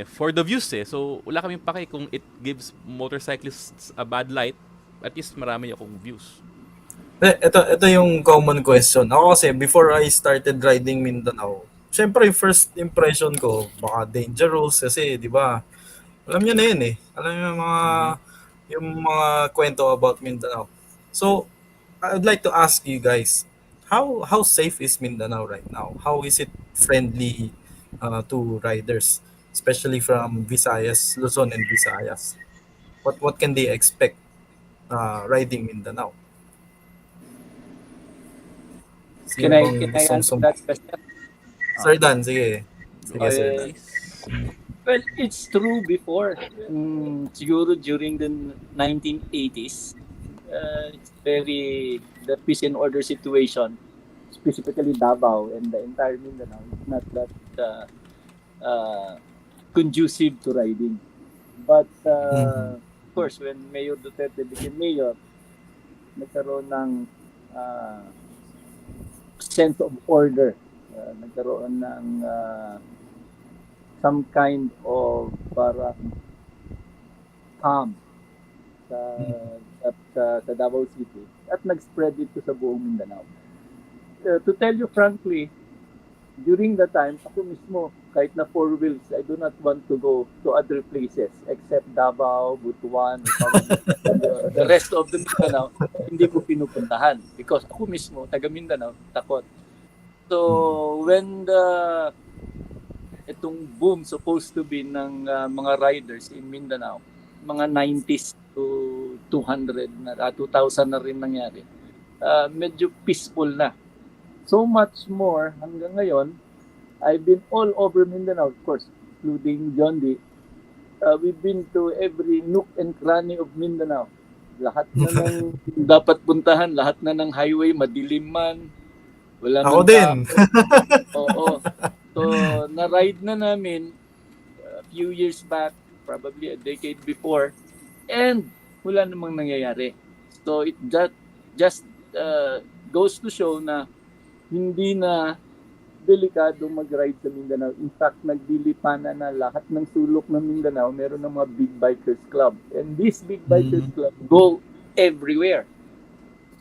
for the views eh. So, wala kaming pake kung it gives motorcyclists a bad light, at least marami akong views. Ito yung common question. Ako kasi, before I started riding Mindanao, syempre, yung first impression ko, baka dangerous kasi, di ba, alam niyo na yun eh. Alam niyo yung mga kwento about Mindanao. So, I'd like to ask you guys, how safe is Mindanao right now? How is it friendly to riders, especially from Visayas, Luzon and Visayas? What can they expect riding Mindanao? Can Sino I, bang can I gustong answer that question? Sir Dan, sige. Go Sige, ahead, Sir Dan. please. Well, it's true before. Siguro during the 1980s, it's the peace and order situation, specifically Davao and the entire Mindanao, is not that conducive to riding. But, of course, when Mayor Duterte became mayor, nagkaroon ng sense of order. Nagkaroon ng some kind of parang calm sa Davao City at nag-spread ito sa buong Mindanao. To tell you frankly, during the time, ako mismo, kahit na 4 wheels, I do not want to go to other places except Davao, Butuan, the rest of the Mindanao, hindi ko pinupuntahan because ako mismo, taga Mindanao, takot. So, when itong boom supposed to be ng mga riders in Mindanao, mga 90s to 200 na 2000 na rin nangyari. Medyo peaceful na. So much more hanggang ngayon, I've been all over Mindanao, of course, including Jondi. We've been to every nook and cranny of Mindanao. Lahat na ng dapat puntahan, lahat na ng highway, madilim man, wala Ako man din. Oo. So, na-ride na namin a few years back, probably a decade before, and wala namang nangyayari. So, it just goes to show na hindi na delikado mag-ride sa Mindanao. In fact, nagdilipanan na lahat ng sulok ng Mindanao, meron ng mga big bikers club. And these big bikers club go everywhere.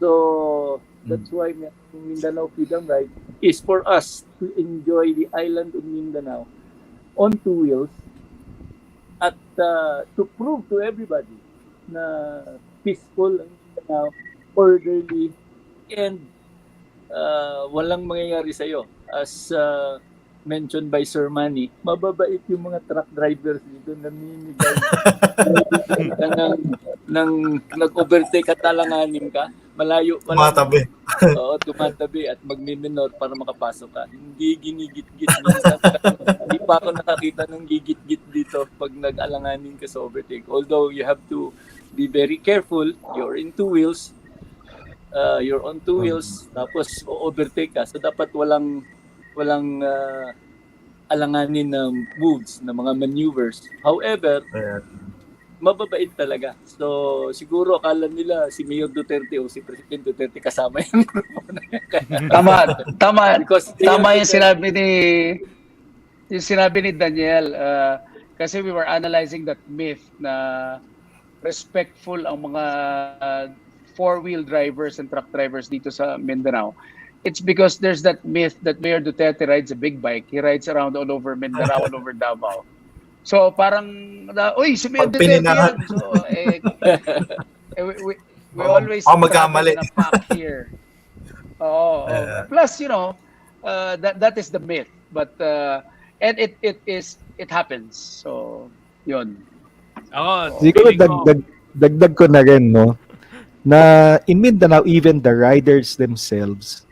So, that's why Mindanao Freedom Ride is for us to enjoy the island of Mindanao on 2 wheels to prove to everybody na peaceful ang Mindanao, orderly, and walang mangyayari sa'yo. As mentioned by Sir Manny, mababait yung mga truck drivers dito, namimigay ng nag-overtake at talanganin ka, malayo pa lang. Tumatabi. Oo, tumatabi at magmiminor para makapasok ka. Hindi ginigit-git. Minsan, hindi pa ako nakakita ng gigit-git dito pag nag-alanganin ka sa overtake. Although you have to be very careful, you're in two wheels, you're on two wheels, tapos overtake ka. So dapat walang alanganin na moves, na mga maneuvers. However, mababait talaga. So, siguro akala nila si Mayor Duterte o si President Duterte kasama yung grupo na yan. Tama Because yung sinabi ni Daniel, kasi we were analyzing that myth na respectful ang mga four-wheel drivers and truck drivers dito sa Mindanao. It's because there's that myth that Mayor Duterte rides a big bike. He rides around all over Mindanao, all over Davao. So parang, uy, si Mayor Duterte yan. So, we always magkamali na fact here. Plus, you know, that is the myth. But, and it happens. So, yun. Siguro dagdag ko na rin, no, na in Mindanao, even the riders themselves,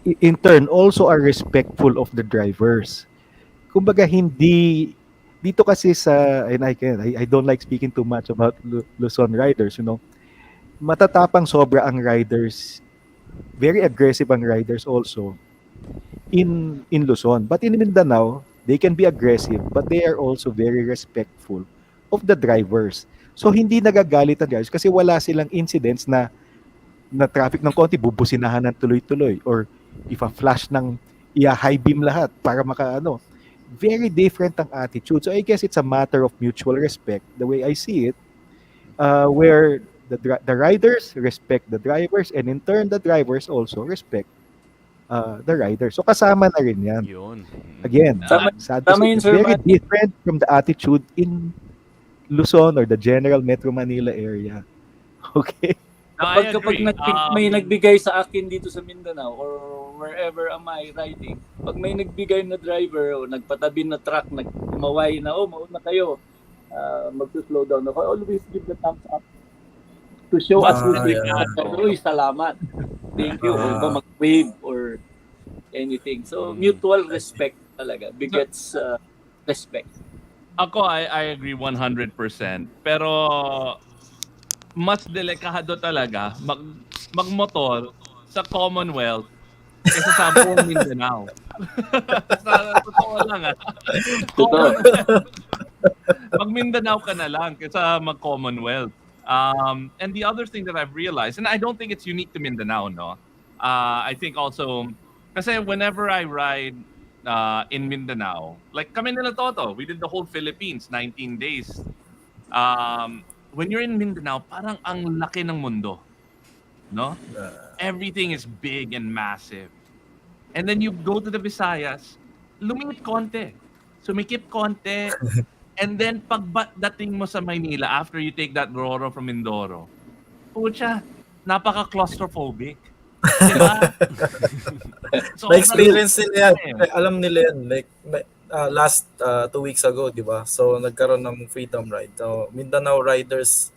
in turn, also are respectful of the drivers. Kumbaga, hindi, dito kasi sa, and I don't like speaking too much about Luzon riders, you know, matatapang sobra ang riders, very aggressive ang riders also in Luzon. But in Mindanao, they can be aggressive, but they are also very respectful of the drivers. So hindi nagagalit ang drivers kasi wala silang incidents na traffic ng konti, bubusinahan ng tuloy-tuloy, or if a flash ng high beam lahat para makaano. Very different ang attitude. So I guess it's a matter of mutual respect, the way I see it, where the riders respect the drivers, and in turn the drivers also respect the riders. So kasama na rin yan. Yun. Again, it's very different from the attitude in Luzon or the general Metro Manila area. Okay? Kapag may nagbigay sa akin dito sa Mindanao or wherever am I riding, pag may nagbigay na driver o nagpatabi na truck, nagkumaway na, mauna kayo, mag-slow down ako, I always give the thumbs up to show us uy, salamat, thank you, or ba mag-wave or anything. So, mutual respect talaga begets respect. Ako, I agree 100%. Pero, mas delikado talaga magmotor sa Commonwealth kaysa sa buong Mindanao. Sa totoo lang Mag Mindanao ka na lang kaysa mag-Commonwealth. And the other thing that I've realized, and I don't think it's unique to Mindanao, no? I think also, kasi whenever I ride in Mindanao, like kami nila Toto, we did the whole Philippines, 19 days. When you're in Mindanao, parang ang laki ng mundo. No? Everything is big and massive. And then you go to the Visayas, lumiit konti. Sumikip konti. And then pagdating mo sa Maynila, after you take that Roro from Mindoro, pucha, napaka-claustrophobic. Diba? So, na-experience nila yan. Alam nila yan. Like, last 2 weeks ago, di ba? So, nagkaroon ng freedom ride. So, Mindanao riders,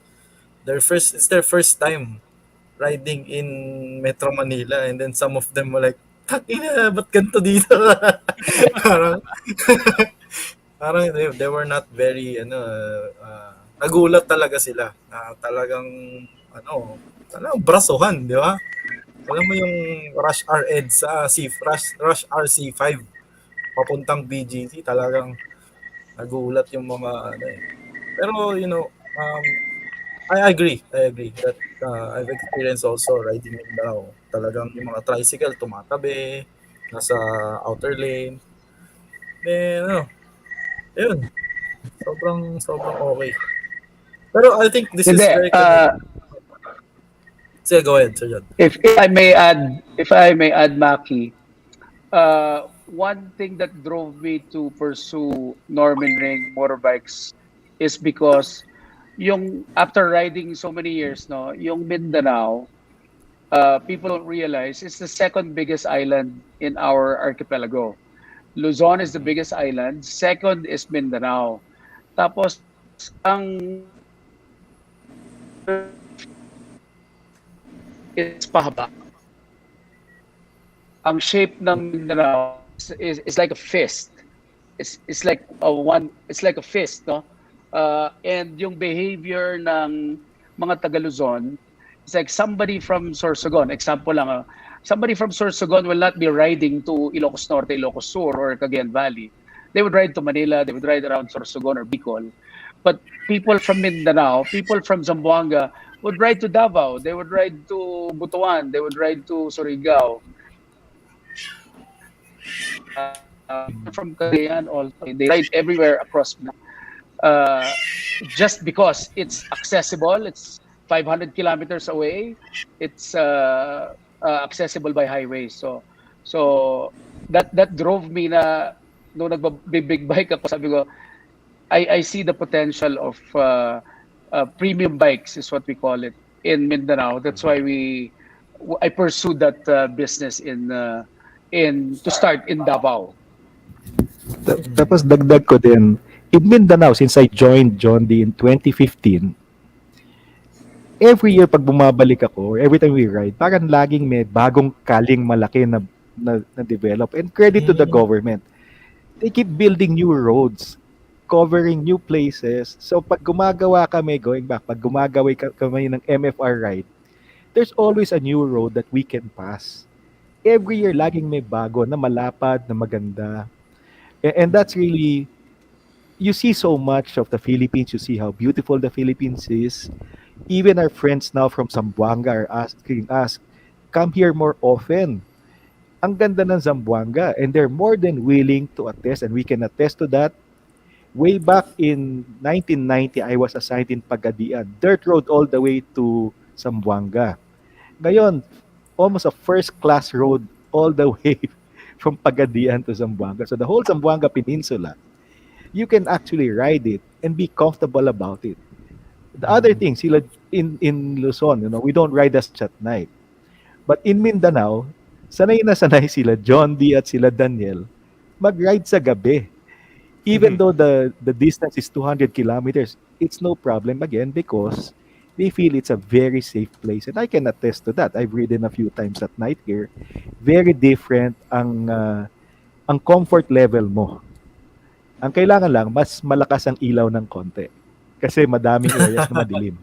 it's their first time riding in Metro Manila. And then some of them were like, takina, ba't ganito dito? parang they were not very, nagulat talaga sila. Talagang brasuhan, di ba? Alam mo yung Rush R Ed sa Rush RC5 papuntang BGC, talagang nagulat yung mga Pero I agree that I've experienced also riding in Mindanao. Talagang yung mga tricycle tumatabi nasa outer lane. Ayun. Sobrang okay. Pero I think this is very Sige, go ahead, Sir John. If I may add, Maki, one thing that drove me to pursue Norminring Motorbikes is because yung after riding so many years, no, yung Mindanao, people don't realize it's the second biggest island in our archipelago. Luzon is the biggest island. Second is Mindanao. Tapos ang is pahaba. Ang shape ng Mindanao is like a fist. It's like a one. It's like a fist, no? And yung behavior ng mga taga Luzon, it's like somebody from Sorsogon. Example lang, somebody from Sorsogon will not be riding to Ilocos Norte, Ilocos Sur, or Cagayan Valley. They would ride to Manila. They would ride around Sorsogon or Bicol. But people from Mindanao, people from Zamboanga would ride to Davao. They would ride to Butuan. They would ride to Surigao. From Cagayan also. They ride everywhere across just because it's accessible. It's 500 kilometers away. It's accessible by highways. So that drove me na nung nagbe-big bike ako, sabi ko, I see the potential of premium bikes is what we call it in Mindanao. That's why I pursued that business to start in Davao. Tapos dagdag ko din, in Mindanao, since I joined Jondi in 2015, every year pag bumabalik ako, or every time we ride, parang laging may bagong kaling malaki na develop. And credit to the government. They keep building new roads, covering new places. So pag gumagawa kami, going back, pag gumagawa kami ng MFR ride, there's always a new road that we can pass. Every year, laging may bago na malapad, na maganda. And that's really, you see so much of the Philippines. You see how beautiful the Philippines is. Even our friends now from Zamboanga are asking us, come here more often. Ang ganda ng Zamboanga, and they're more than willing to attest, and we can attest to that. Way back in 1990, I was assigned in Pagadian, dirt road all the way to Zamboanga. Ngayon, almost a first-class road all the way from Pagadian to Zamboanga. So the whole Zamboanga Peninsula, you can actually ride it and be comfortable about it. The other thing, sila in Luzon, we don't ride as at night. But in Mindanao, sanay na sanay sila, Jondi at sila Daniel, mag-ride sa gabi. Even though the distance is 200 kilometers, it's no problem again because they feel it's a very safe place. And I can attest to that. I've ridden a few times at night here. Very different ang comfort level mo. Ang kailangan lang, mas malakas ang ilaw ng konti. Kasi madaming areas na madilim.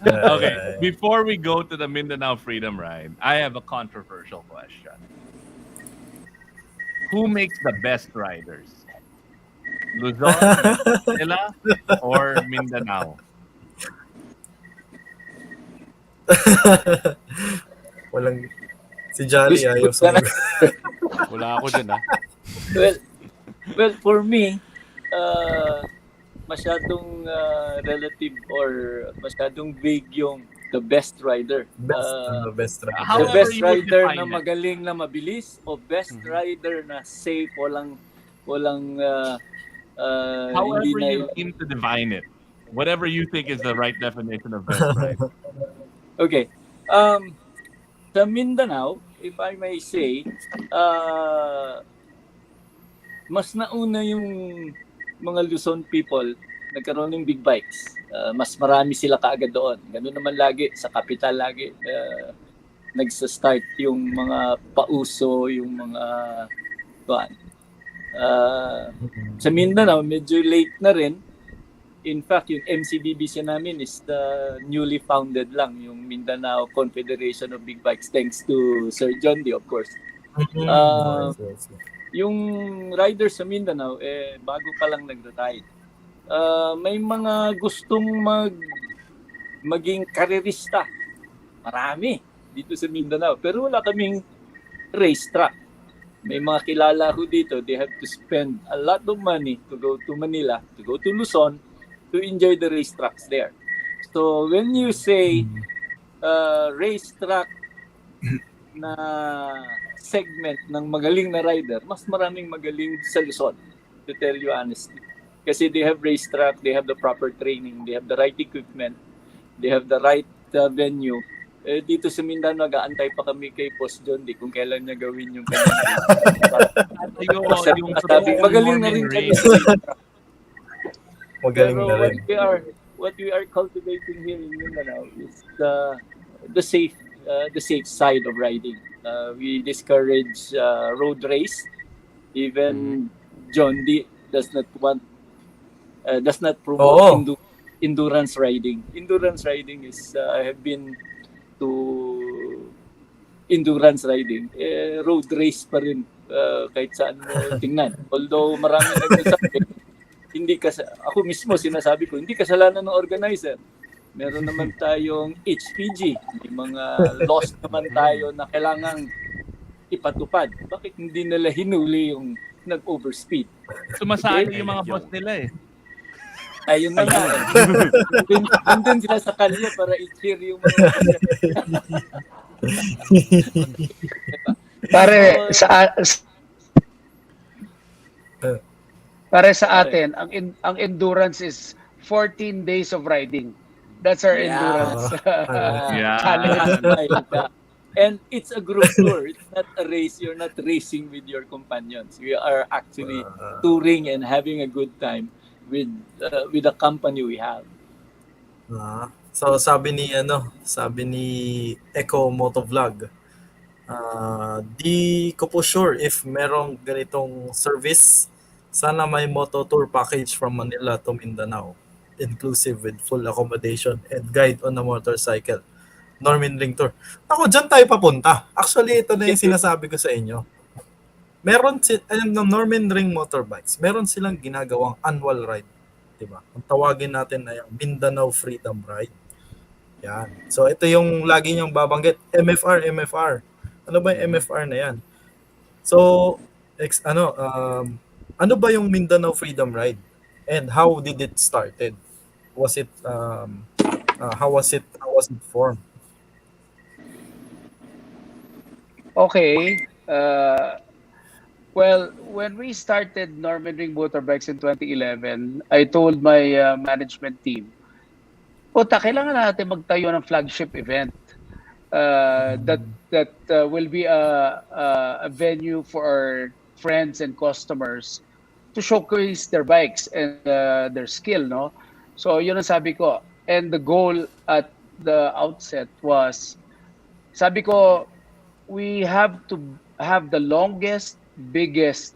Okay, before we go to the Mindanao Freedom Ride, I have a controversial question. Who makes the best riders? Luzon, Manila, or Mindanao? Walang si Jolly ayaw sa Wala ako dyan, ha? Well, for me, masyadong relative or masyadong vague yung the best rider. the best rider. The However best you would rider define na it. magaling na mabilis o best rider na safe, walang However hindi na you aim to define it. Whatever you think is the right definition of best rider. Okay. Sa Mindanao, if I may say, mas nauna yung mga Luzon people nagkaroon ng big bikes. Mas marami sila kaagad doon. Ganun naman lagi, sa capital lagi. Nagsa-start yung mga pauso, yung mga sa Mindanao, medyo late na rin. In fact, yung MCBBC namin is the newly founded lang, yung Mindanao Confederation of Big Bikes, thanks to Sir Jondi, of course. Yung riders sa Mindanao, bago pa lang nag-ride. May mga gustong maging karerista. Marami dito sa Mindanao. Pero wala kaming racetrack. May mga kilala ko dito, they have to spend a lot of money to go to Manila, to go to Luzon, to enjoy the racetracks there. So when you say racetrack na segment ng magaling na rider, mas maraming magaling sa Luzon, to tell you honestly. Kasi they have racetrack, they have the proper training, they have the right equipment, they have the right venue. Dito sa Mindanao, nag-aantay pa kami kay Boss Jondi kung kailan niya gawin yung kanyang race. Yung totoong Magaling na rin kami Norminring. sa racetrack. Magaling Pero na rin. what we are cultivating here in Mindanao is the safe side of riding. We discourage road race. Even Jondi does not promote endurance riding. Endurance riding is I have been to endurance riding. Road race pa rin kahit saan mo tingnan. Although marami nagsasabi, ako mismo sinasabi ko, hindi kasalanan ng organizer. Meron naman tayong HPG, may mga laws naman tayo na kailangang ipatupad. Bakit hindi nila hinuli yung nag-overspeed? Sumasali yung mga boss nila eh. Ayun na nga. Nandun sila sa kalye para i-cheer yung mga Pare sa atin, ang endurance is 14 days of riding. That's our endurance challenge. And it's a group tour. It's not a race. You're not racing with your companions. We are actually touring and having a good time with the company we have. So sabi ni Echo Motovlog, di ko po sure if merong ganitong service. Sana may moto tour package from Manila to Mindanao, inclusive with full accommodation and guide on a motorcycle. Norminring tour. Ako, dyan tayo papunta. Actually, ito na yung sinasabi ko sa inyo. Meron Norminring Motorbikes, meron silang ginagawang annual ride. Diba? Ang tawagin natin ay Mindanao Freedom Ride. Yan. So, ito yung lagi niyong babanggit. MFR. Ano ba yung MFR na yan? So, ano ba yung Mindanao Freedom Ride? And how did it started? How was it formed? Okay. Well, when we started Norminring Motorbikes in 2011, I told my management team, kailangan natin magtayo ng flagship event that will be a venue for our friends and customers to showcase their bikes and their skill, no? So yun ang sabi ko. And the goal at the outset was, sabi ko, we have to have the longest, biggest,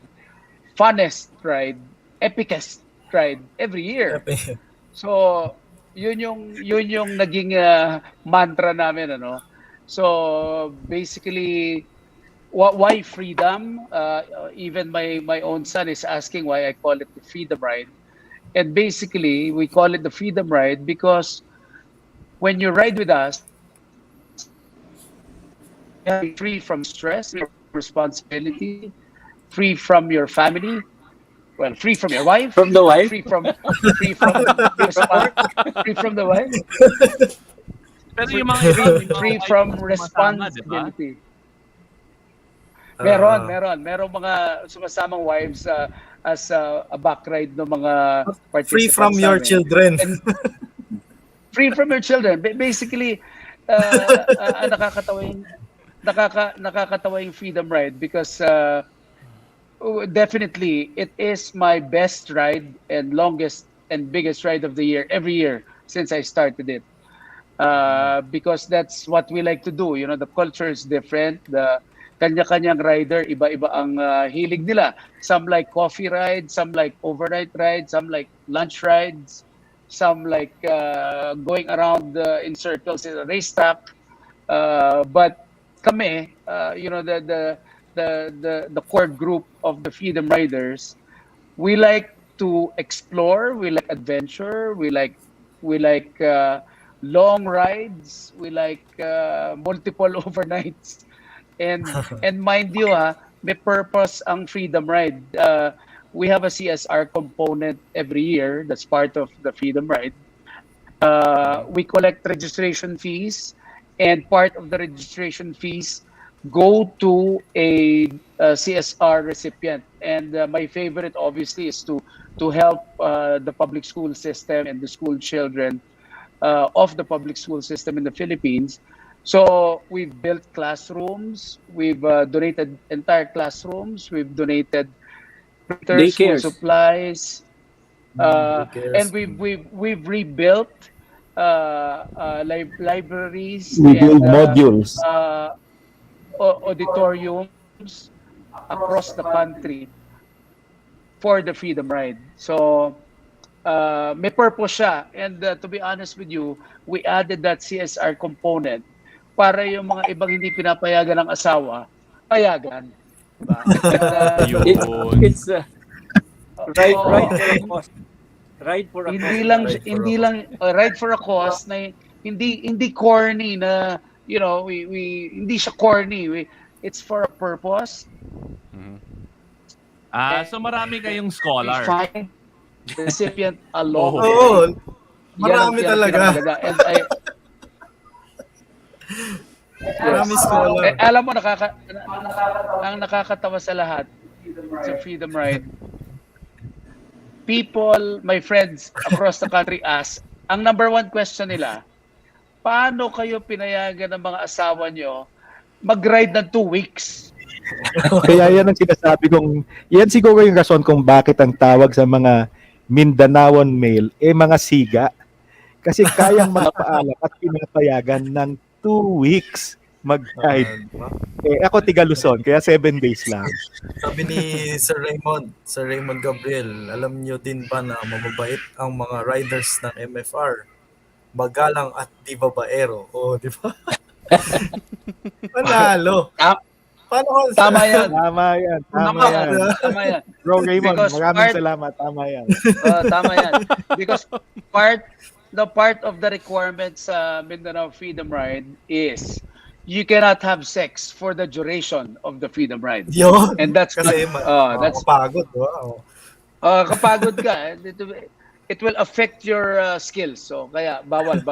funnest ride, epicest ride every year. So, yun yung naging mantra namin, ano. So, basically, why freedom? Even my own son is asking why I call it the freedom ride. And basically, we call it the freedom ride because when you ride with us, you're free from stress, free from responsibility, free from your family, well, free from your wife, From the wife? free from your sport, free from the wife, Pero yung mga iba, yung mga free wife from mo sumasama, di ba? responsibility. Meron mga sumasamang wives as a back ride ng mga participants. Free from your namin. children. And free from your children. Basically, nakakatawa yung freedom ride because definitely it is my best ride and longest and biggest ride of the year every year since I started it. Because that's what we like to do. You know, the culture is different. The kanya-kanyang rider, iba-iba ang hilig nila. Some like coffee rides, some like overnight rides, some like lunch rides, some like going around in circles in a racetrack. But kami, the core group of the Freedom Riders, we like to explore, we like adventure, we like long rides, we like multiple overnights. And mind you, may purpose ang Freedom Ride. We have a CSR component every year that's part of the Freedom Ride. We collect registration fees, and part of the registration fees go to a, CSR recipient. And my favorite, obviously, is to help the public school system and the school children of the public school system in the Philippines. So we've built classrooms, we've donated entire classrooms, we've donated printers, school Daycares. supplies, Who and cares? we've rebuilt libraries We and build modules. uh, auditoriums across the country for the Freedom Ride. So may purpose siya. And to be honest with you, we added that CSR component para yung mga ibang hindi pinapayagan ng asawa, payagan. Diba? And, Yun. It's ride oo, for a cause. Ride for a hindi cause. lang Ride for a hindi cause. lang ride for a cause na hindi corny na, you know, we hindi siya corny. It's for a purpose. Mhm. So marami kayong We scholar. find the recipient along the Oo, way. marami Yan ang talaga. pinakamaganda. And Marami scholar. alam mo, ang nakakatawa sa lahat sa Freedom Ride, people, my friends across the country ask, ang number one question nila, paano kayo pinayagan ng mga asawa nyo mag-ride ng 2 weeks? Kaya yan ang sinasabi kong, yan siguro yung rason kung bakit ang tawag sa mga Mindanaon male, mga siga. Kasi kayang magpaalam at pinapayagan ng 2 weeks mag-ride. Diba? Ako tiga Luzon, kaya 7 days lang. Sabi ni Sir Raymond Gabriel, alam niyo din ba na mamabait ang mga riders ng MFR? Magalang at di babaero. O, di ba? Panalo. Paano ka? Tama yan. Tama yan, tama Tama yan. yan. Tama yan. Bro Raymond, Because maraming salamat. Tama yan. Tama yan. Because part of the requirements sa Mindanao Freedom Ride is you cannot have sex for the duration of the Freedom Ride. Yun. And that's Kasi that's kapagod. Wow. kapagod ka. It will affect your skills. So kaya bawal.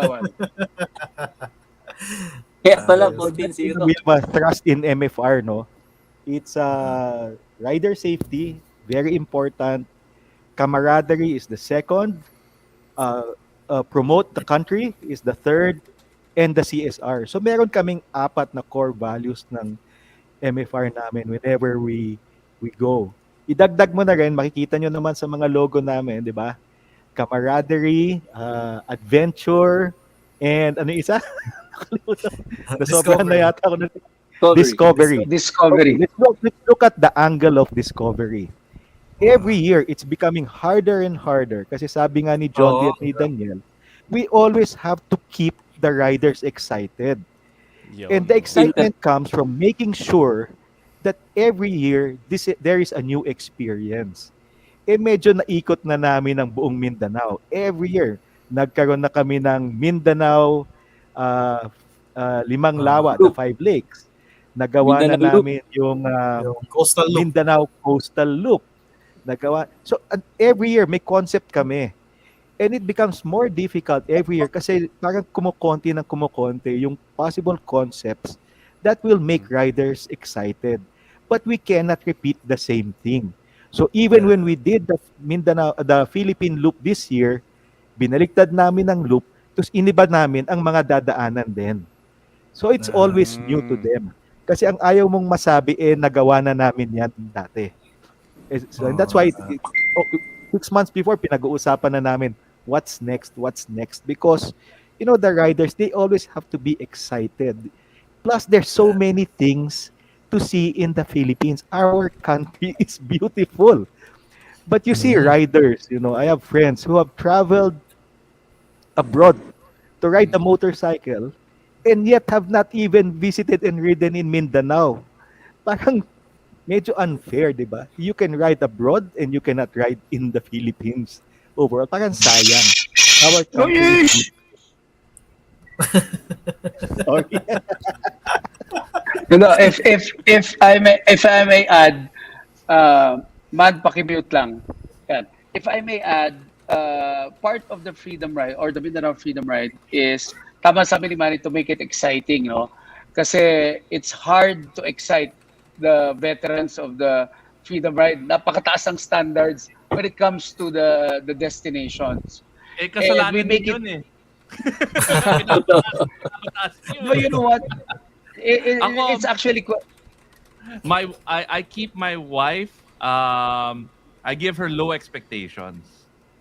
Kaya pala, Ayos. 14-0. We must trust in MFR, no? It's rider safety, very important. Camaraderie is the second. Promote the country is the third. And the CSR. So meron kaming 4 na core values ng MFR namin whenever we go. Idagdag mo na rin, makikita nyo naman sa mga logo namin, di ba? Camaraderie, adventure, and ano isa? Nasobrahan na yata ako ng discovery. Discovery. Let's look at the angle of discovery. Every year, it's becoming harder and harder. Kasi sabi nga ni Jondi at ni Daniel, we always have to keep the riders excited. Yun. And the excitement comes from making sure that every year, there is a new experience. Medyo naikot na namin ang buong Mindanao. Every year, nagkaroon na kami ng Mindanao, Limang Lawa, the 5 Lakes. Nagawa na Mindanao Loop. namin yung Yung coastal loop. Mindanao Coastal Loop. So every year may concept kami. And it becomes more difficult every year kasi parang kumukonti yung possible concepts that will make riders excited. But we cannot repeat the same thing. So even when we did the Philippine Loop this year, binaliktad namin ang loop, tapos iniba namin ang mga dadaanan din. So it's always new to them. Kasi ang ayaw mong masabi, nagawa na namin yan dati. So, and that's why 6 months before, pinag-uusapan na namin, what's next, because the riders, they always have to be excited. Plus there's so many things to see in the Philippines. Our country is beautiful, but you see riders, I have friends who have traveled abroad to ride the motorcycle and yet have not even visited and ridden in Mindanao. Parang medyo unfair, di ba? You can ride abroad and you cannot ride in the Philippines. Overall, parang sayang. Our country. Sorry. If I may add, man, pakimute lang. Yan. If I may add, part of the Freedom Ride or the Mindanao Freedom Ride is, tama sabi ni Manny, to make it exciting, no? Kasi it's hard to excite the veterans of the Freedom Ride. Napakataas ang standards when it comes to the destinations. And we Kasalanan make din it, yun eh. Pinapataas no, you know what? It's Ako, actually I keep my wife, I give her low expectations.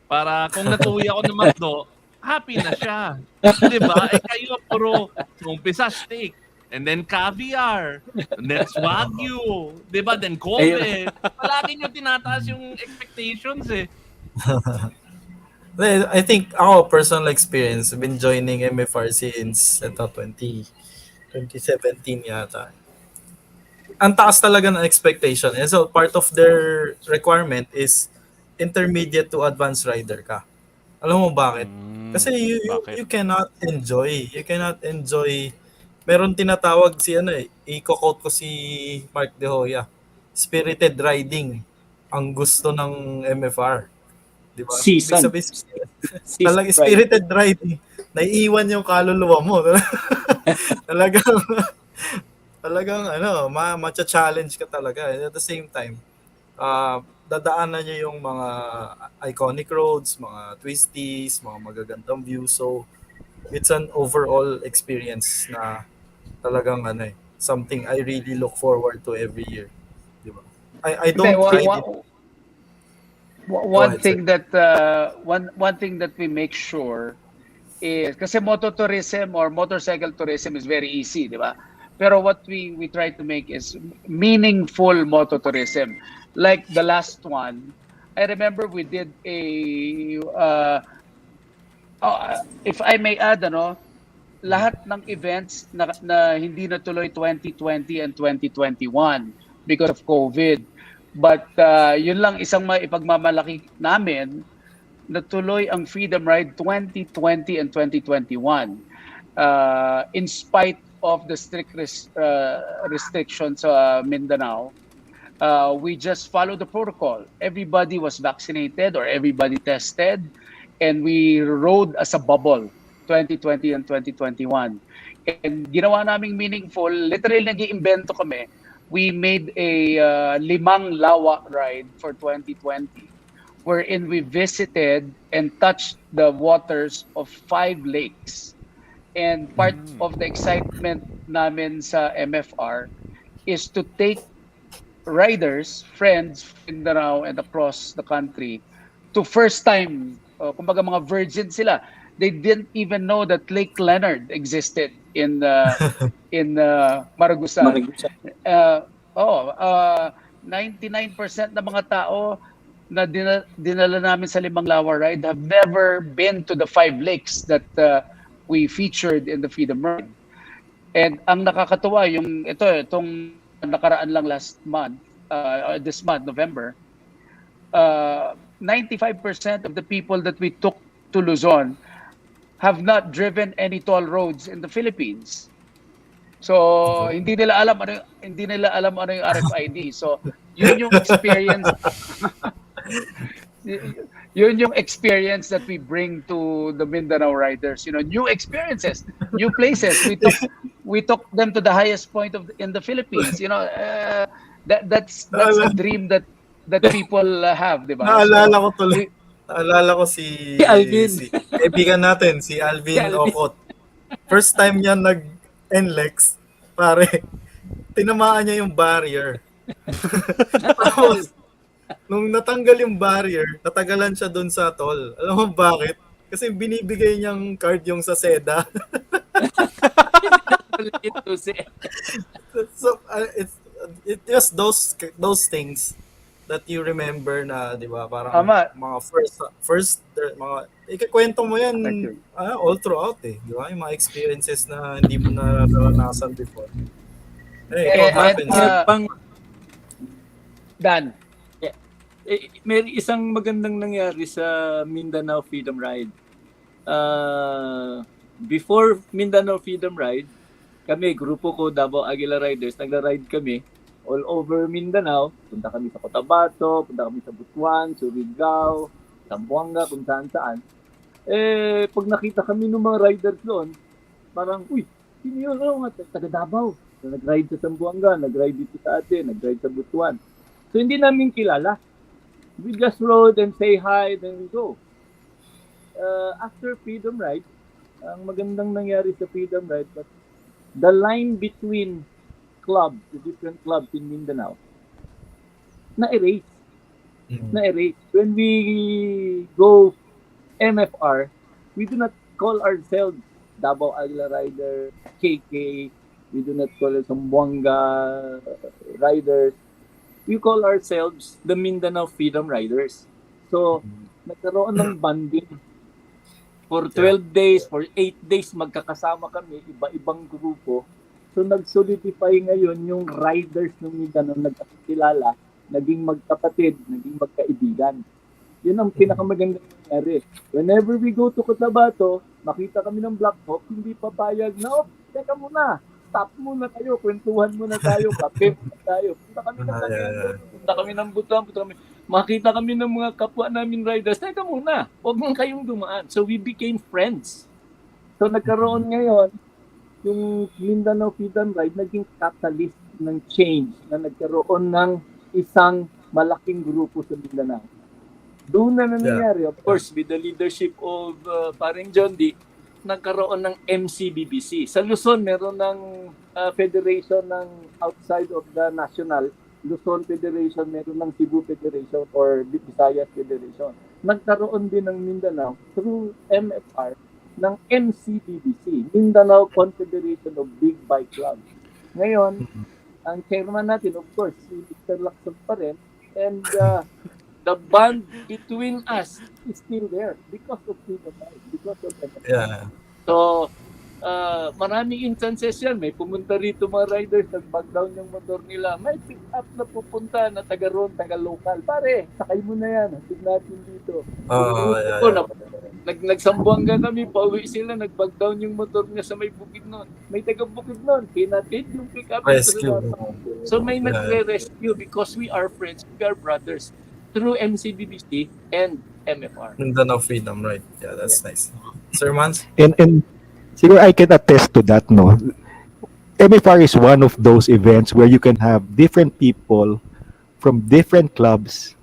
Para kung natuwi ako ng McDo, happy na siya. 'Di ba? Kayo puro umpisa steak, and then caviar, and then wagyu, 'di ba? Then Kobe. Palagi niyo tinataas yung expectations eh. I think ako, personal experience, I've been joining MFR since 2017 yata. Ang taas talaga ng expectation. And so part of their requirement is intermediate to advanced rider ka. Alam mo bakit? Kasi Bakit? you cannot enjoy. You cannot enjoy. Meron tinatawag si i-quote ko si Mark De Hoya. Spirited riding ang gusto ng MFR. Di ba? Ibig Season. sabihin, Season talagang spirited riding. Naiiwan yung kaluluwa mo. talagang ma-challenge ka talaga. And at the same time, dadaanan niyo yung mga iconic roads, mga twisties, mga magagandang views. So, it's an overall experience na talagang something I really look forward to every year. Di ba? I don't ride it. One thing that we make sure is kasi mototourism or motorcycle tourism is very easy, di ba? Pero what we try to make is meaningful mototourism. Like the last one, I remember we did if I may add, lahat ng events na hindi natuloy 2020 and 2021 because of COVID. But yun lang isang maipagmamalaki namin, natuloy ang Freedom Ride 2020 and 2021. In spite of the strict restrictions sa Mindanao, we just followed the protocol. Everybody was vaccinated or everybody tested, and we rode as a bubble 2020 and 2021. And ginawa naming meaningful, literally nag-iimbento kami. We made a limang lawa ride for 2020, wherein we visited and touched the waters of 5 lakes. And part of the excitement namin sa MFR is to take riders, friends, Mindanao and across the country to first time, kumbaga mga virgin sila. They didn't even know that Lake Leonard existed in Maragusan. 99% ng mga tao na dinala namin sa limang lawa ride have never been to the 5 lakes that we featured in the Freedom Ride. And ang nakakatuwa, itong nakaraan lang last month, this month, November, 95% of the people that we took to Luzon have not driven any toll roads in the Philippines. So hindi nila alam ano yung RFID. So yun yung experience. Yun yung experience that we bring to the Mindanao riders. New experiences, new places. We took them to the highest point in the Philippines. That's a dream that people have, di ba? Naalala ko si Alvin. si kaibigan natin, si Alvin Okot. First time niya nag-NLEX, pare, tinamaan niya yung barrier. Tapos, nung natanggal yung barrier, natagalan siya dun sa toll. Alam mo bakit? Kasi binibigay niyang card yung sa SEDA. So, it just those things that you remember na, di ba, parang mga first mga ikakwento mo yan all throughout di ba, yung mga experiences na hindi mo na naranasan before. What happens? Dan, may isang magandang nangyari sa Mindanao Freedom Ride. Before Mindanao Freedom Ride, kami, grupo ko, Davao Aguila Riders, nagla-ride kami all over Mindanao. Punta kami sa Cotabato, punta kami sa Butuan, Surigao, Zamboanga, kung saan-saan. Pag nakita kami ng mga riders doon, parang, uy, Sino yun? Oh, taga Davao. Nag-ride sa Zamboanga, nag-ride dito sa atin, nag-ride sa Butuan. So hindi namin kilala. We just rode and say hi, then we go. After Freedom Ride, ang magandang nangyari sa Freedom Ride, but the line between clubs, the different clubs in Mindanao, na-erase. Na-erase. When we go MFR, we do not call ourselves Davao Aguila Rider, KK, we do not call it Zamboanga Riders. We call ourselves the Mindanao Freedom Riders. So, nagkaroon ng banding. For 12 days, for 8 days, magkakasama kami, iba-ibang grupo. So, nag-solidify ngayon yung riders ng Mindanao nagkakilala, naging magkapatid, naging magkaibigan. Yun ang pinakamagandang nangyari. Whenever we go to Cotabato, makita kami ng Black Hawk, hindi pa bayag na, teka muna, stop muna tayo, kwentuhan muna tayo, kape muna tayo. Punta kami ng Cagayan, punta kami ng Butuan, makita kami ng mga kapwa namin riders, teka muna, huwag mong kayong dumaan. So we became friends. So nagkaroon ngayon, yung Mindanao Freedom Ride, naging catalyst ng change na nagkaroon ng isang malaking grupo sa Mindanao. Doon na nangyari, of course, with the leadership of paring Jondi, nagkaroon ng MCBBC. Sa Luzon, meron ng federation ng outside of the national. Luzon Federation, meron ng Cebu Federation or Visayas Federation. Nagkaroon din ng Mindanao through MFR ng MCBBC, Mindanao Confederation of Big Bike Clubs. Ngayon, ang chairman natin, of course, si Mr. Lacson pa rin, and the bond between us is still there because of Freedom Ride, because of MFR. Yeah. So, maraming instances yan. May pumunta rito mga riders, nag-back down yung motor nila. May pick up na pupunta na taga-ron, taga-local. Pare, sakay mo na yan. Hatid natin dito. Nagsambuanga kami, pauwi sila, nag-back down yung motor niya sa may bukid nun. May taga-bukid nun. Kinatid yung pick up. Rescue. So, may nagre-rescue because we are friends, we are brothers through MCBBC and MFR. Mindanao Freedom, right? Yeah, that's nice. Sir Mans? And siguro I can attest to that, no? MFR is one of those events where you can have different people from different clubs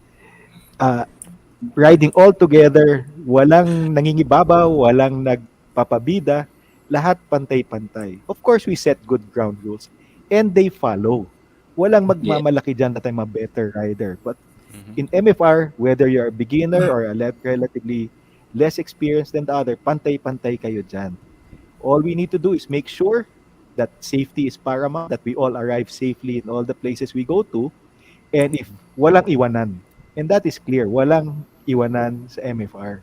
riding all together, walang nangingibabaw, walang nagpapabida, lahat pantay-pantay. Of course, we set good ground rules and they follow. Walang magmamalaki dyan na tayo better rider. But in MFR, whether you're a beginner or a relatively less experienced than the other, pantay-pantay kayo dyan. All we need to do is make sure that safety is paramount, that we all arrive safely in all the places we go to, and if walang iwanan, and that is clear, walang iwanan sa MFR.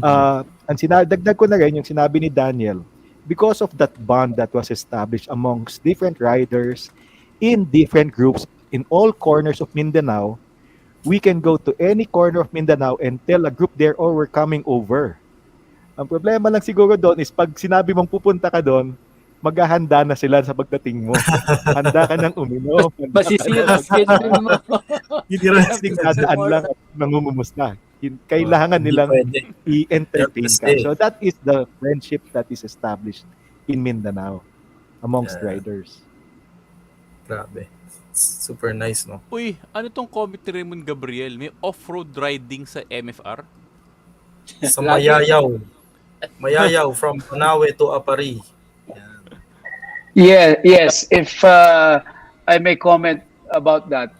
Ang dagdag ko na rin yung sinabi ni Daniel, because of that bond that was established amongst different riders in different groups in all corners of Mindanao, we can go to any corner of Mindanao and tell a group there, oh, we're coming over. Ang problema lang siguro doon is pag sinabi mong pupunta ka doon, maghahanda na sila sa pagdating mo. Handa ka nang uminom. Masisira schedule mo. Hindi rin dadaan lang at nangungumusta. Kailangan nilang i-entertain ka. So that is the friendship that is established in Mindanao amongst riders. Grabe. Super nice, no? Uy, ano tong comment ni Raymond Gabriel? May off-road riding sa MFR? Sa Mayayaw. Mayayaw from Panawe to Apari. Yes. If I may comment about that,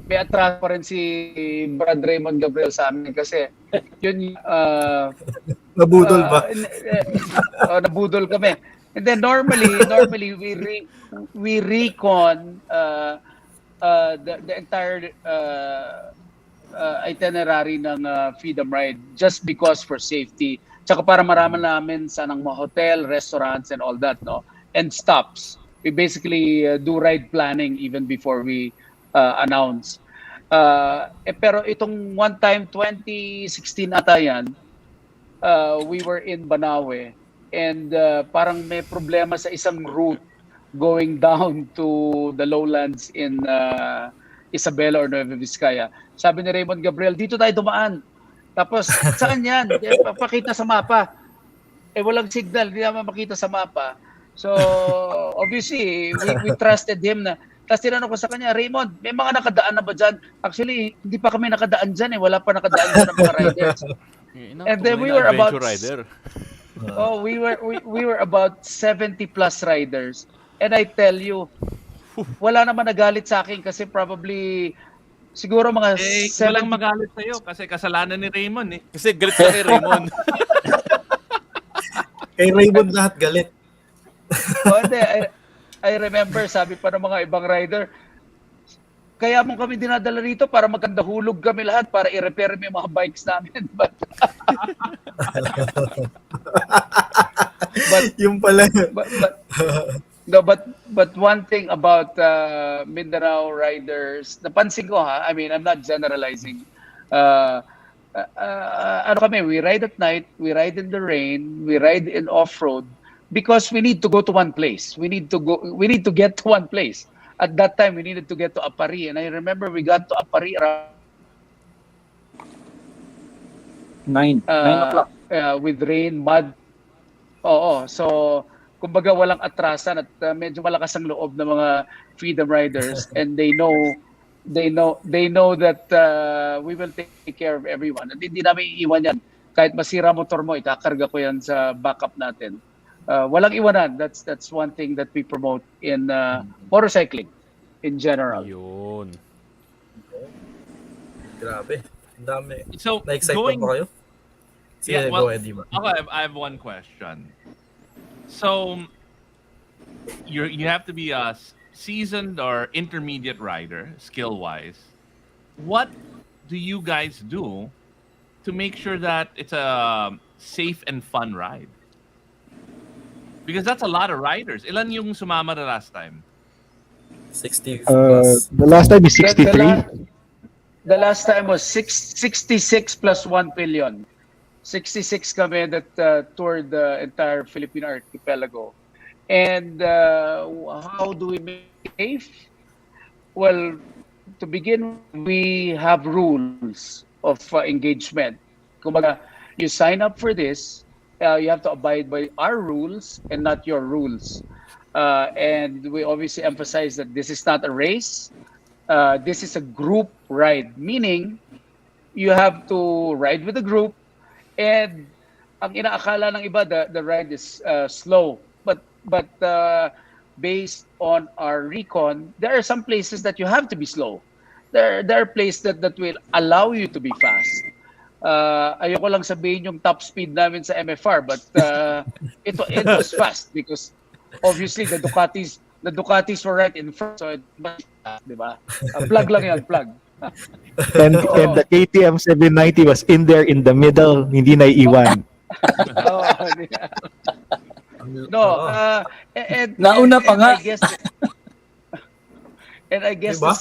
may transparency Brad Raymond Gabriel sa amin kasi yun nabudol ba? Nabudol kami. And then normally we recon the entire itinerary ng Freedom Ride just because for safety. Tsaka para maraman namin saan ang mga hotel, restaurants and all that, no? And stops. We basically do ride planning even before we announce. Pero itong one time 2016 ata yan, we were in Banawe and parang may problema sa isang route going down to the lowlands in Isabela or Nueva Vizcaya. Sabi ni Raymond Gabriel, dito tayo dumaan. Tapos, saan yan? Pakita sa mapa. Walang signal, hindi naman makita sa mapa. So, obviously, we trusted him na. Tapos tinanong ko sa kanya, Raymond, may mga nakadaan na ba dyan? Actually, hindi pa kami nakadaan dyan eh. Wala pa nakadaan dyan ng mga riders. And then we were about rider. we were about 70 plus riders. And I tell you, wala naman nagalit sa akin kasi probably siguro mga walang magalit sa'yo kasi kasalanan ni Raymond eh. Kasi galit ka kay Raymond. Kay Raymond lahat galit. I remember, sabi pa ng mga ibang rider, kaya mo kami dinadala rito para maganda hulog kami lahat para i-repair yung mga bikes namin. Yung pala. But one thing about Mindanao riders, napansin ko I mean, I'm not generalizing. Ano kami, we ride at night, we ride in the rain, we ride in off-road because we need to go to one place. We need to get to one place. At that time, we needed to get to Apari. And I remember we got to Apari around 9 o'clock. With rain, mud. Oo. So, kumbaga walang atrasan at medyo malakas ang loob ng mga freedom riders. And they know that we will take care of everyone. At hindi namin iiwan yan. Kahit masira motor mo, ikakarga ko yan sa backup natin. Walang iwanan. That's one thing that we promote in motorcycling in general. Yun. Grabe. Ang dami. So, Na-excite pa ba kayo? Sige, go ahead, Diva. I have one question. So, you have to be a seasoned or intermediate rider, skill-wise. What do you guys do to make sure that it's a safe and fun ride? Because that's a lot of riders. Ilan yung sumama the last time? 60 plus. The last time is 63. The last time was 66 plus 1 billion. 66 kami that toured the entire Philippine archipelago. And how do we make it safe? Well, to begin, we have rules of engagement. Kumbaga, you sign up for this, you have to abide by our rules and not your rules. And we obviously emphasize that this is not a race. This is a group ride, meaning you have to ride with a group. And ang inaakala ng iba, the ride is slow. But based on our recon, there are some places that you have to be slow. There are places that will allow you to be fast. Ayoko lang sabihin yung top speed namin sa MFR, but it was fast because obviously the Ducatis were right in front, so it was fast, di ba? Plug lang yan, plug. And the KTM 790 was in there in the middle, hindi naiiwan. Nauna pa nga. I guess diba?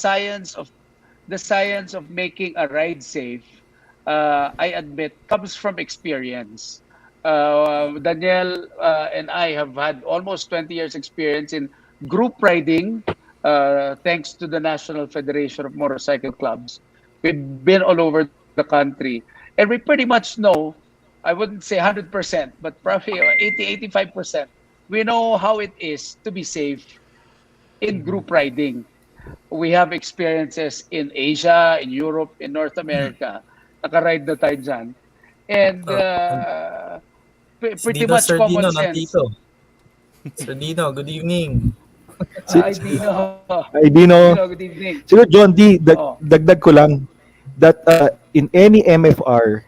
the science of making a ride safe, I admit, comes from experience. Daniel and I have had almost 20 years experience in group riding, thanks to the National Federation of Motorcycle Clubs. We've been all over the country. And we pretty much know, I wouldn't say 100%, but probably 80-85%. We know how it is to be safe in group riding. We have experiences in Asia, in Europe, in North America. Naka-ride na tayo dyan. And pretty much Sir common Dino, sense. nandito. Sir Dino, good evening. Hi, Dino. Ay, Dino. Good evening. Siguro, John D, dagdag ko lang that in any MFR,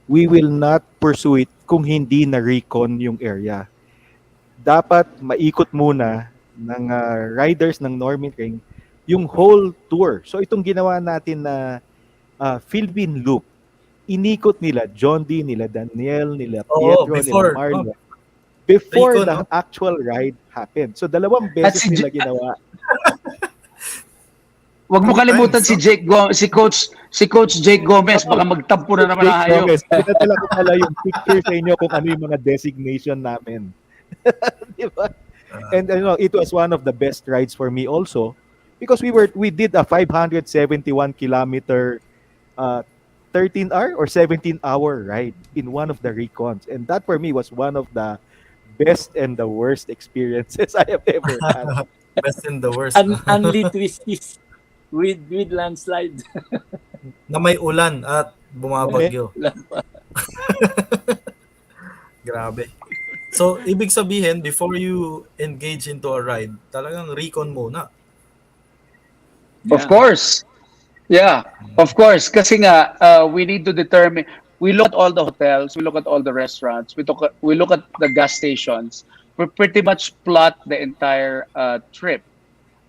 we will not pursue it kung hindi na-recon yung area. Dapat maikot muna ng riders ng Norminring yung whole tour. So itong ginawa natin na Philippine Loop, inikot nila Jondi, nila Daniel, nila Pietro, nila Marlon. Before the actual ride happened. So 2 beses nila ginawa. Wag mo kalimutan si Coach Jake Gomez, baka magtampo na naman tayo. Pinadala ko pala yung picture sa inyo kung ano yung mga designation namin. Diba? And it was one of the best rides for me also because we did a 571 kilometer 13-hour or 17-hour ride in one of the recons, and that for me was one of the best and the worst experiences I have ever had. Best and the worst. Unlit twisties with landslide. Na may ulan at bumabagyo. Grabe. So, ibig sabihin, before you engage into a ride, talagang recon muna. Of course. Yeah, of course. Kasi nga, we need to determine, we look at all the hotels, we look at all the restaurants, we look at the gas stations. We pretty much plot the entire trip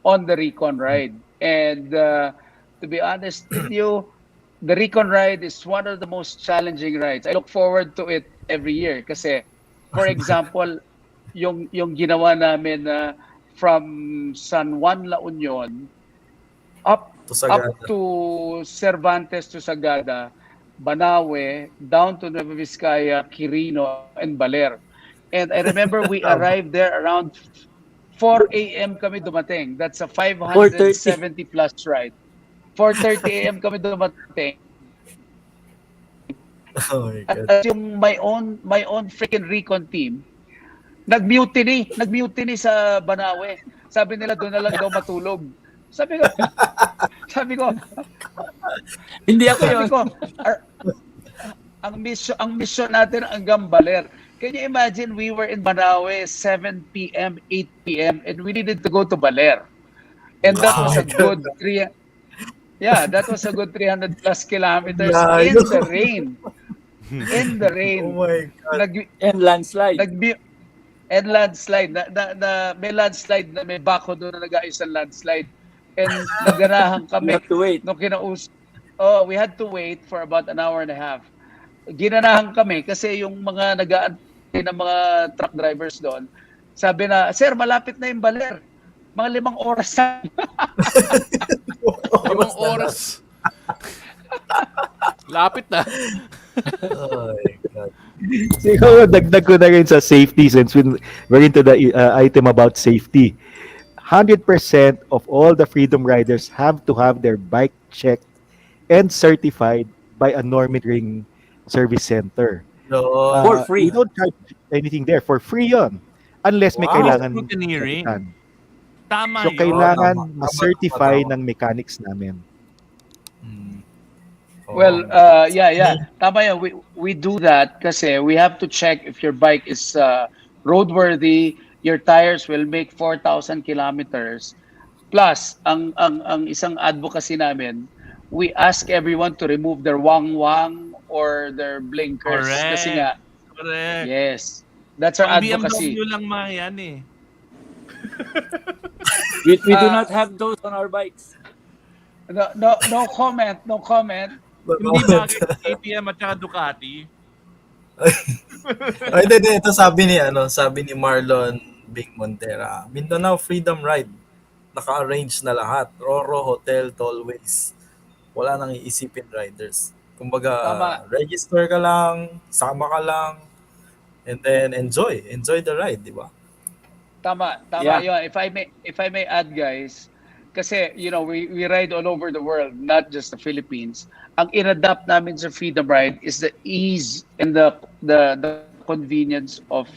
on the recon ride. And to be honest with you, the recon ride is one of the most challenging rides. I look forward to it every year kasi, for example, yung ginawa namin from San Juan, La Union up To Sagada. to Cervantes to Sagada, Banawe, down to Nueva Vizcaya, Quirino, and Baler. And I remember we arrived there around 4 a.m. kami dumating. That's a 570 plus ride. 4:30 a.m. kami dumating. Oh my God. At yung my own freaking recon team, nag-mutiny sa Banawe. Sabi nila doon na lang daw matulog. Sabi ko, Hindi ako yun. sabi ko, ang mission natin hanggang Baler. Can you imagine we were in Banawe 7 p.m., 8 p.m. and we needed to go to Baler. And that was a good that was a good 300 plus kilometers in the rain. In the rain. Oh my God. And landslide. And landslide. May landslide na may bako doon na nag-ayos ng landslide. And naganahan We kami. have to wait. Nung we had to wait for about an hour and a half. Ginanahan kami kasi yung mga nag-aantay ng mga truck drivers doon, sabi na, sir, malapit na yung Baler. Mga 5 oras na. 5 oras. Lapit na. Oh my God. Siguro dagdag ko na rin sa safety since we're into the item about safety. 100% of all the Freedom Riders have to have their bike checked and certified by a Norminring service center. For free. We don't charge anything there. For free yon. Unless may Wow. kailangan. Scrutineering. Tama So yun. kailangan Tama. ma-certify Tama. ng mechanics namin. Well, tama yan. We do that kasi we have to check if your bike is roadworthy, your tires will make 4,000 kilometers. Plus, ang isang advocacy namin, we ask everyone to remove their wang-wang or their blinkers. Correct. Kasi nga, Correct. yes, that's our Ang advocacy. BMW lang mga yan eh. We do not have those on our bikes. No comment. Hindi bagay sa KTM at saka Ducati. Ay, hindi. Ito sabi ni Marlon Big Montera. Mindanao Freedom Ride. Naka-arrange na lahat. Roro, hotel, tollways. Wala nang iisipin riders. Kumbaga, Tama. register ka lang, sama ka lang, and then enjoy the ride, di ba? Tama Yeah. yun. If I may add, guys, kasi we ride all over the world, not just the Philippines. Ang inadapt namin sa Freedom Ride is the ease and the convenience of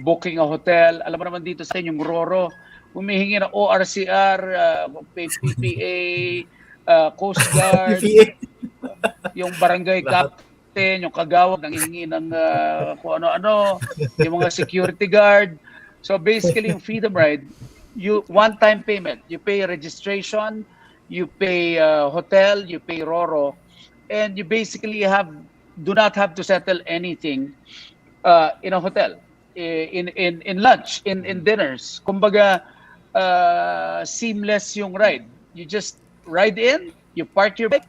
booking a hotel. Alam mo naman dito sa yung Roro, humihingi ng ORCR, PPA, Coast Guard, yung barangay captain, yung kagawad nanghihingi ng kung ano-ano, yung mga security guard. So basically, yung Freedom Ride, you one-time payment. You pay registration, you pay hotel, you pay Roro, and you basically do not have to settle anything in a hotel, in lunch, in dinners. Kumbaga, seamless yung ride. You just ride in, you park your bike,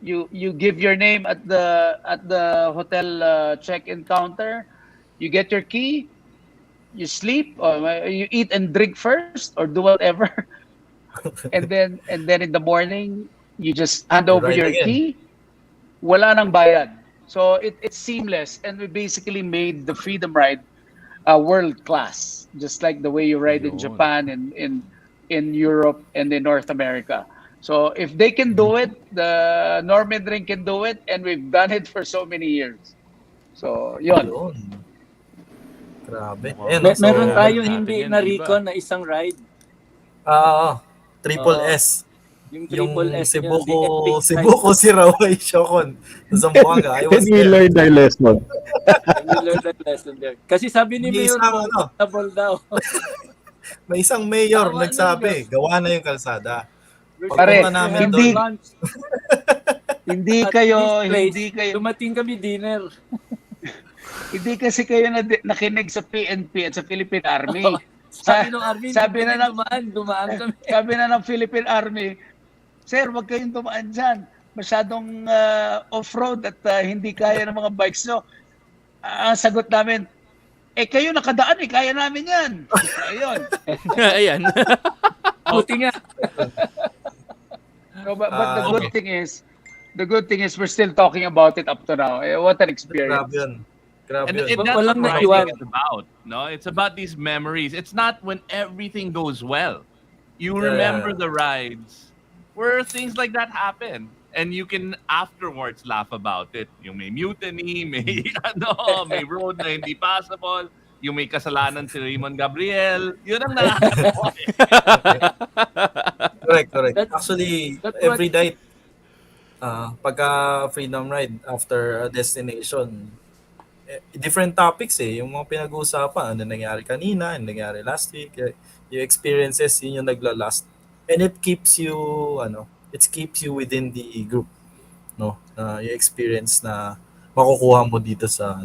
you give your name at the hotel check-in counter, you get your key, you sleep, or you eat and drink first, or do whatever, and then in the morning you just hand over Ride your again. key. Wala nang bayad. So it's seamless, and we basically made the Freedom Ride world class, just like the way you ride in Yun. Japan and in Europe and in North America. So if they can do it, the Norminring can do it, and we've done it for so many years. So yun. Yun. Grabe. Wow. Ayan, no? So, Meron tayo natin hindi yan, na-recon iba. na isang ride. Triple Oo. S. Yung Yung triple S yun, the Cebuco, epic ride. Cebuco si Rawai Shokon sa Zamboanga. I And was we there. learned our lesson. We learned that lesson there. Kasi sabi ni May Mayor isang, comfortable daw. may isang mayor Tama na nagsabi, yun. gawa na yung kalsada. We're Pagpunta Pare, supposed to namin have hindi- lunch Hindi at kayo, this place. hindi kayo, Dumating kami dinner. hindi kasi kayo nakinig sa PNP at sa Philippine Army. Sabi ng Army, sabi hindi na dumaan kami. Sabi na ng Philippine Army, Sir, wag kayong dumaan dyan. Masyadong off-road at hindi kaya ng mga bikes nyo. Ang sagot namin, kayo nakadaan kaya namin yan. Ayun. Ayan. Buti nga. No, but the Okay. good thing is we're still talking about it up to now. What an experience. Grabe yun. Grabe And yun. that's Walang what naiwan. riding is about. No, it's about these memories. It's not when everything goes well. You Yeah. remember the rides where things like that happen, and you can afterwards laugh about it. Yung may mutiny, may may road na hindi passable, yung may kasalanan si Raymond Gabriel. Yun ang nakakatawa. Correct. That's- Actually, that's every night, pagka Freedom Ride after a destination, different topics yung mga pinag-uusapan. Ano nangyari kanina, ano nangyari last week, yung experiences, yun yung nagla-last. And it keeps you, within the group, no? Yung experience na makukuha mo dito sa,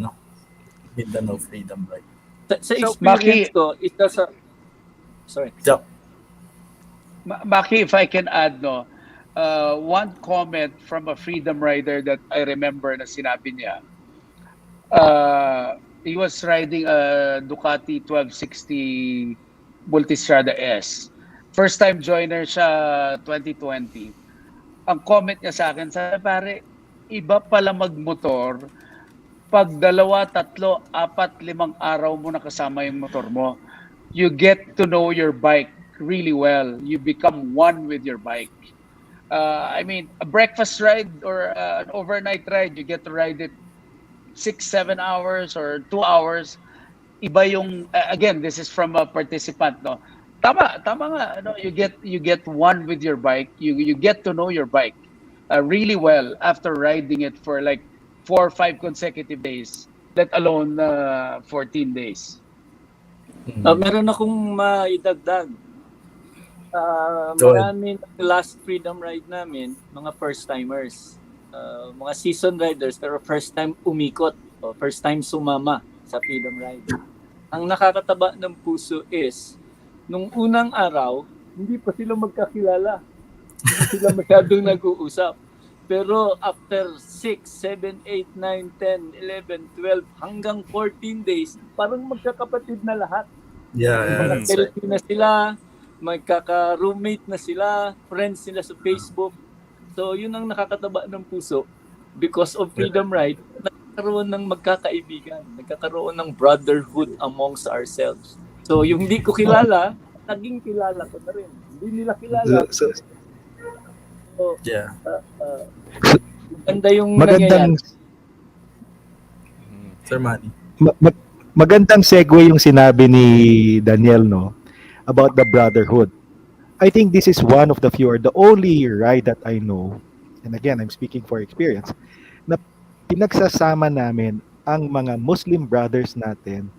Mindanao Freedom Ride. Sa So, experience Maki- ko, ito sa... Sorry. Yeah. Maki, if I can add, one comment from a freedom rider that I remember na sinabi niya. He was riding a Ducati 1260 Multistrada S. First time joiner siya 2020. Ang comment niya sa akin, sabi, pare, iba pala magmotor pag 2, 3, 4, 5 araw mo nakasama yung motor mo. You get to know your bike really well. You become one with your bike. I mean, a breakfast ride or an overnight ride, you get to ride it 6-7 hours or 2 hours. Iba yung again, this is from a participant, no. Tama nga, no, you get one with your bike. You get to know your bike really well after riding it for like 4 or 5 consecutive days, let alone 14 days. Meron akong maidagdag. Go ahead. Marami ng last freedom ride namin, mga first-timers. Mga season riders, pero first time umikot o first time sumama sa freedom ride. Ang nakakataba ng puso is, nung unang araw, hindi pa sila magkakilala. Hindi sila masyadong nag-uusap. Pero after 6, 7, 8, 9, 10, 11, 12, hanggang 14 days, parang magkakapatid na lahat. Yeah, that's right. Magka-selfie na sila, magkaka-roommate na sila, friends sila sa Facebook. So, yun ang nakakataba ng puso. Because of Freedom Ride, nagkakaroon ng magkakaibigan, nagkakaroon ng brotherhood amongst ourselves. So, yung hindi ko kilala, naging kilala ko na rin. Hindi nila kilala. So, Yeah. ganda yung Magandang nangyayari. Sir Manny. magandang segue yung sinabi ni Daniel, no, about the brotherhood. I think this is one of the few or the only ride that I know, and again, I'm speaking for experience, na pinagsasama namin ang mga Muslim brothers natin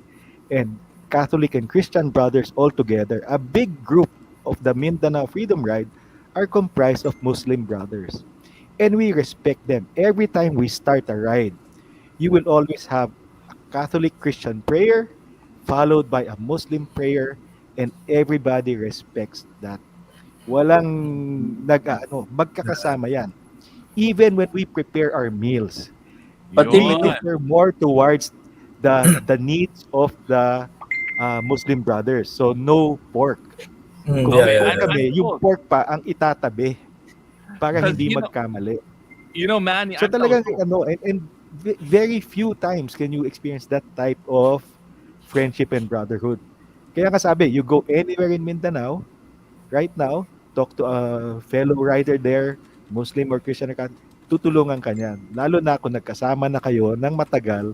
and Catholic and Christian brothers all together. A big group of the Mindanao Freedom Ride are comprised of Muslim brothers. And we respect them. Every time we start a ride, you will always have a Catholic Christian prayer followed by a Muslim prayer, and everybody respects that. Walang magkakasama yan. Even when we prepare our meals, Pati we Yun. differ more towards the needs of the Muslim brothers. So no pork. Kung Yeah, may yeah, pork yeah. kami, yung pork pa ang itatabi para Because, hindi you know, magkamali. Manny, So I'm talagang also- and very few times can you experience that type of friendship and brotherhood. Kaya nga sabi, you go anywhere in Mindanao right now, talk to a fellow rider there, Muslim or Christian, tutulungan ka niyan. Lalo na kung nagkasama na kayo ng matagal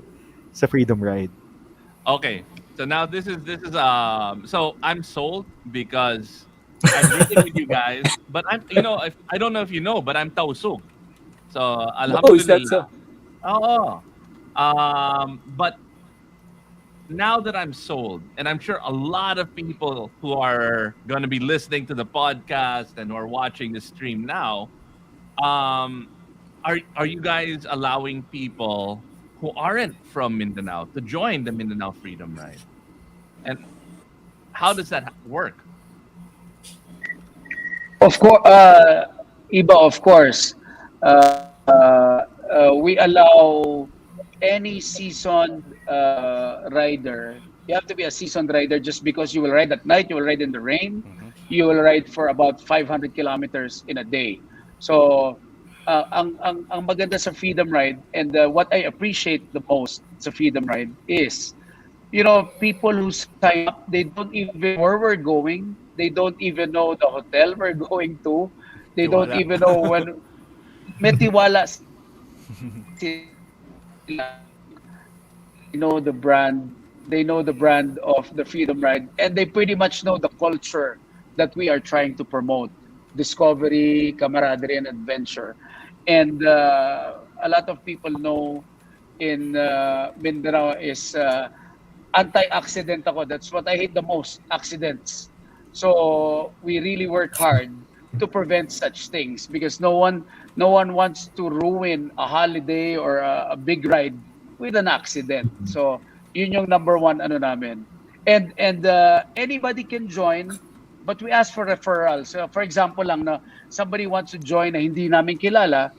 sa Freedom Ride. Okay. So now so I'm sold because I'm reading with you guys, but I don't know if you know, but I'm tausug. So Oh, is that alhamdulillah. so? Oh. But now that I'm sold, and I'm sure a lot of people who are going to be listening to the podcast and who are watching the stream now, um, are you guys allowing people who aren't from Mindanao to join the Mindanao Freedom Ride? And how does that work? Of course, Iba, of course, we allow any seasoned rider. You have to be a seasoned rider just because you will ride at night, you will ride in the rain, you will ride for about 500 kilometers in a day. So, ang maganda sa Freedom Ride and what I appreciate the most sa Freedom Ride is, people who sign up, they don't even know where we're going. They don't even know the hotel we're going to. They don't Tiwala. even know when. May tiwala sila. They know the brand. They know the brand of the Freedom Ride, and they pretty much know the culture that we are trying to promote: discovery, camaraderie, and adventure. And a lot of people know in Mindanao is anti-accident ako. That's what I hate the most, accidents. So we really work hard to prevent such things because no one wants to ruin a holiday or a big ride with an accident. So yun yung number one ano namin. And anybody can join, but we ask for referrals. So for example lang na somebody wants to join na hindi namin kilala,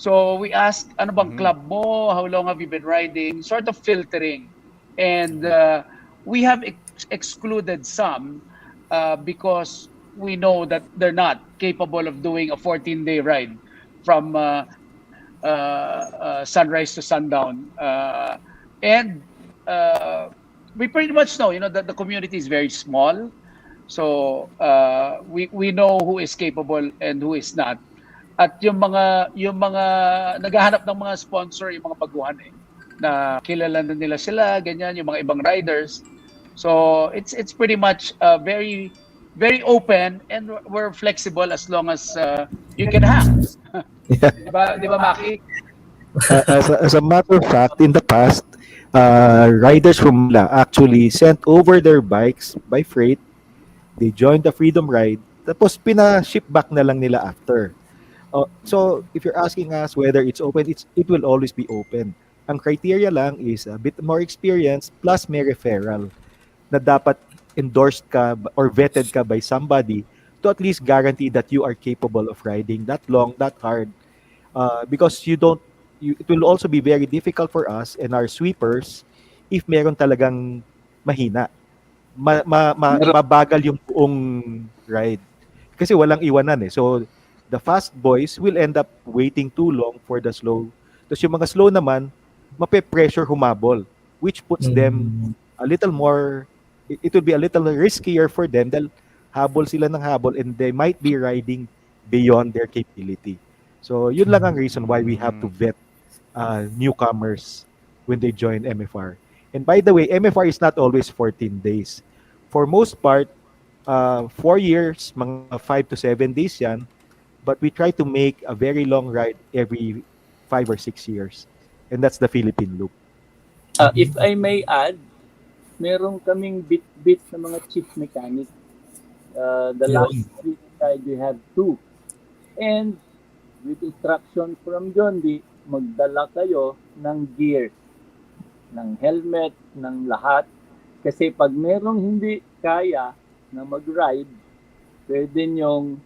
so we ask, ano bang club mo? How long have you been riding? Sort of filtering. And we have excluded some because we know that they're not capable of doing a 14-day ride from sunrise to sundown. And we pretty much know, that the community is very small. So we know who is capable and who is not. At yung mga naghahanap ng mga sponsor, yung mga baguhan na kilala na nila sila, ganyan, yung mga ibang riders. So it's pretty much very very open, and we're flexible as long as you can hang. Di ba Maki? As a matter of fact, in the past, riders from Manila actually sent over their bikes by freight. They joined the Freedom Ride, tapos pina-ship back na lang nila after. So if you're asking us whether it's open, it will always be open. Ang criteria lang is a bit more experience plus may referral na dapat endorsed ka or vetted ka by somebody to at least guarantee that you are capable of riding that long, that hard. Because it will also be very difficult for us and our sweepers if meron talagang mahina. Mabagal yung buong ride. Kasi walang iwanan eh. So, the fast boys will end up waiting too long for the slow. Tapos yung mga slow naman, mape-pressure humabol, which puts them a little more, it will be a little riskier for them dahil habol sila ng habol and they might be riding beyond their capability. So, yun lang ang reason why we have to vet newcomers when they join MFR. And by the way, MFR is not always 14 days. For most part, 4 years, mga 5 to 7 days yan. But we try to make a very long ride every 5 or 6 years. And that's the Philippine Loop. If I may add, meron kaming bit na mga chief mechanic. The last 3 ride we have 2. And with instruction from Jondi, magdala kayo ng gear, ng helmet, ng lahat. Kasi pag merong hindi kaya na mag-ride, pwede nyong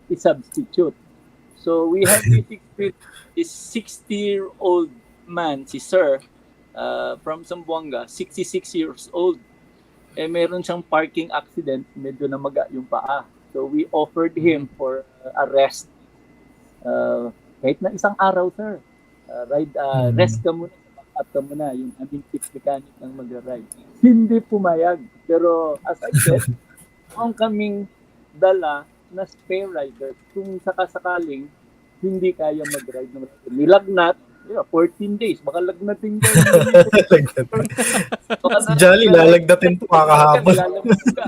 i-substitute. So we have this 60-year-old man, si Sir, from Zamboanga, 66 years old. Meron siyang parking accident, medyo namaga yung paa. So we offered him for a rest. Kahit na isang araw, sir. Rest ka muna, up ka muna, yung aming chief mechanic ng mag-ride. Hindi pumayag. Pero as I said, ang kaming dala na spare rider kung sakasakaling hindi kaya mag-ride. Nilagnat, 14 days. Baka lagnatin ka. Baka Si Jolly, lalagdatin to kakahapon. Lalabas ka.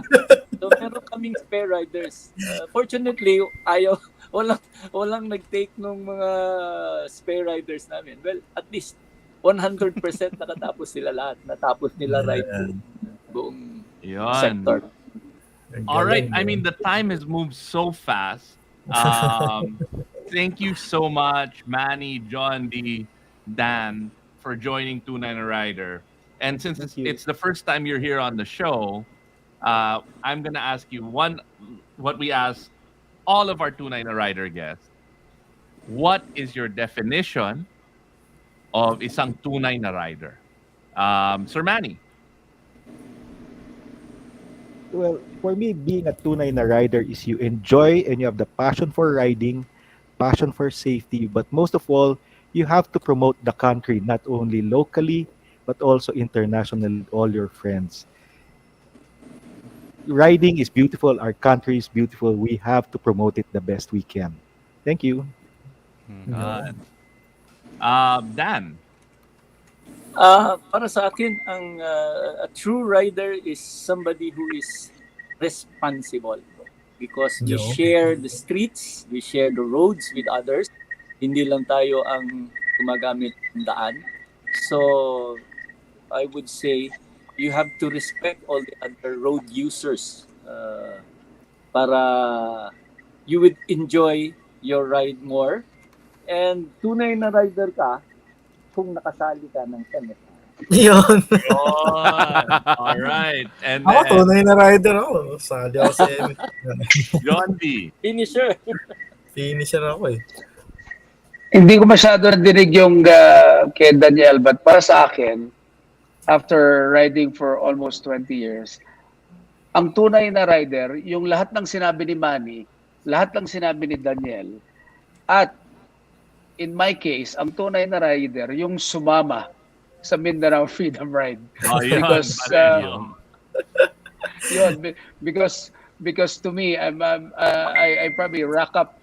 So, meron kaming spare riders. Fortunately, walang nag-take nung mga spare riders namin. Well, at least 100% nakatapos sila lahat. Natapos nila ride buong Yun. sector. All right. I mean, the time has moved so fast. Thank you so much, Manny, Jondi, Dan, for joining 29 Rider. And since it's the first time you're here on the show, I'm going to ask you what we ask all of our 29 Rider guests. What is your definition of isang 29 rider? Sir Manny. Well, for me, being a tunay na rider is you enjoy and you have the passion for riding, passion for safety, but most of all, you have to promote the country, not only locally, but also internationally, all your friends. Riding is beautiful, our country is beautiful, we have to promote it the best we can. Thank you. Dan. Para sa akin, a true rider is somebody who is responsible because we share the streets, we share the roads with others. Hindi lang tayo ang gumagamit ng daan. So, I would say you have to respect all the other road users para you would enjoy your ride more. And tunay na rider ka kung nakasali ka ng MFR. Yun. All right. And Ako, tunay na rider ako. Sali ako sa Jondi. Finisher. Finisher ako eh. Hindi ko masyado nadinig yung kay Daniel, but para sa akin, after riding for almost 20 years, ang tunay na rider, yung lahat ng sinabi ni Manny, lahat ng sinabi ni Daniel, at in my case, ang tunay na rider, yung sumama sa Mindanao Freedom Ride. Because because to me, I probably rack up,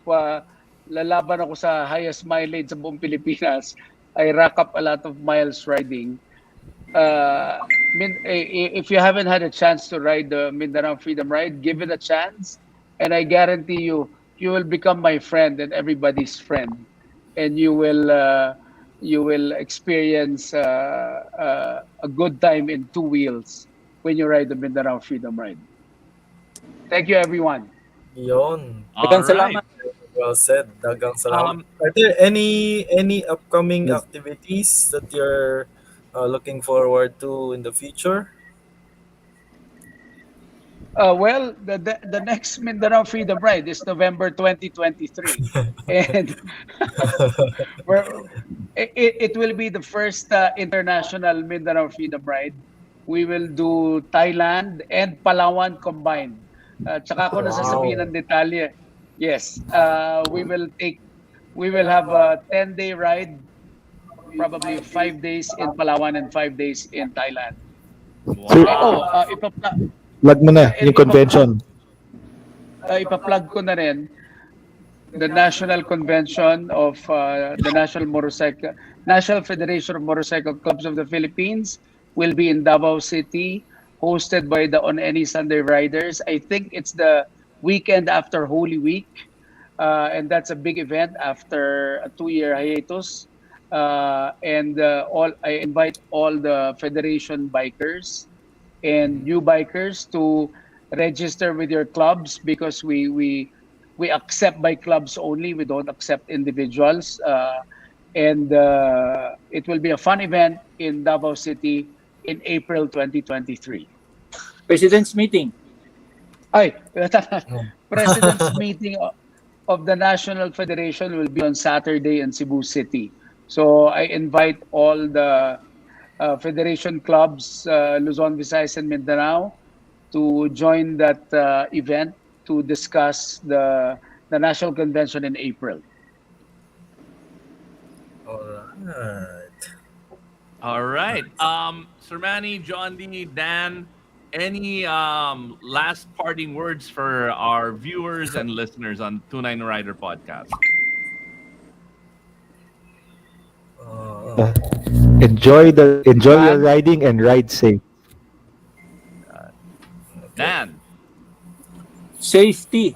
lalaban ako sa highest mileage sa buong Pilipinas. I rack up a lot of miles riding. If you haven't had a chance to ride the Mindanao Freedom Ride, give it a chance, and I guarantee you, you will become my friend and everybody's friend. And you will experience a good time in two wheels when you ride the Mindanao Freedom Ride. Thank you, everyone. Yun. Dagang salamat. Well said. Dagang salamat. Are there any upcoming activities that you're looking forward to in the future? Well, the next Mindanao Freedom Ride is November 2023, and it will be the first international Mindanao Freedom Ride. We will do Thailand and Palawan combined. Tsaka ako nasasabihin ng detalye. Yes, we will have a 10-day ride, probably 5 days in Palawan and 5 days in Thailand. Wow. Plug mo na yung convention. Ipa-plug ko na rin the National Convention of the National Federation of Motorcycle Clubs of the Philippines will be in Davao City, hosted by the On Any Sunday Riders. I think it's the weekend after Holy Week, and that's a big event after a 2-year hiatus. And I invite all the Federation bikers and new bikers to register with your clubs, because we accept by clubs only. We don't accept individuals. And it will be a fun event in Davao City in April 2023. President's meeting. President's meeting of the National Federation will be on Saturday in Cebu City. So I invite all the Federation clubs, Luzon, Visayas, and Mindanao, to join that event to discuss the National Convention in April. All right. Sir Manny, Jondi, Dan, any last parting words for our viewers and listeners on 29 Rider Podcast? Enjoy your Man. riding and ride safe. Dan. Safety.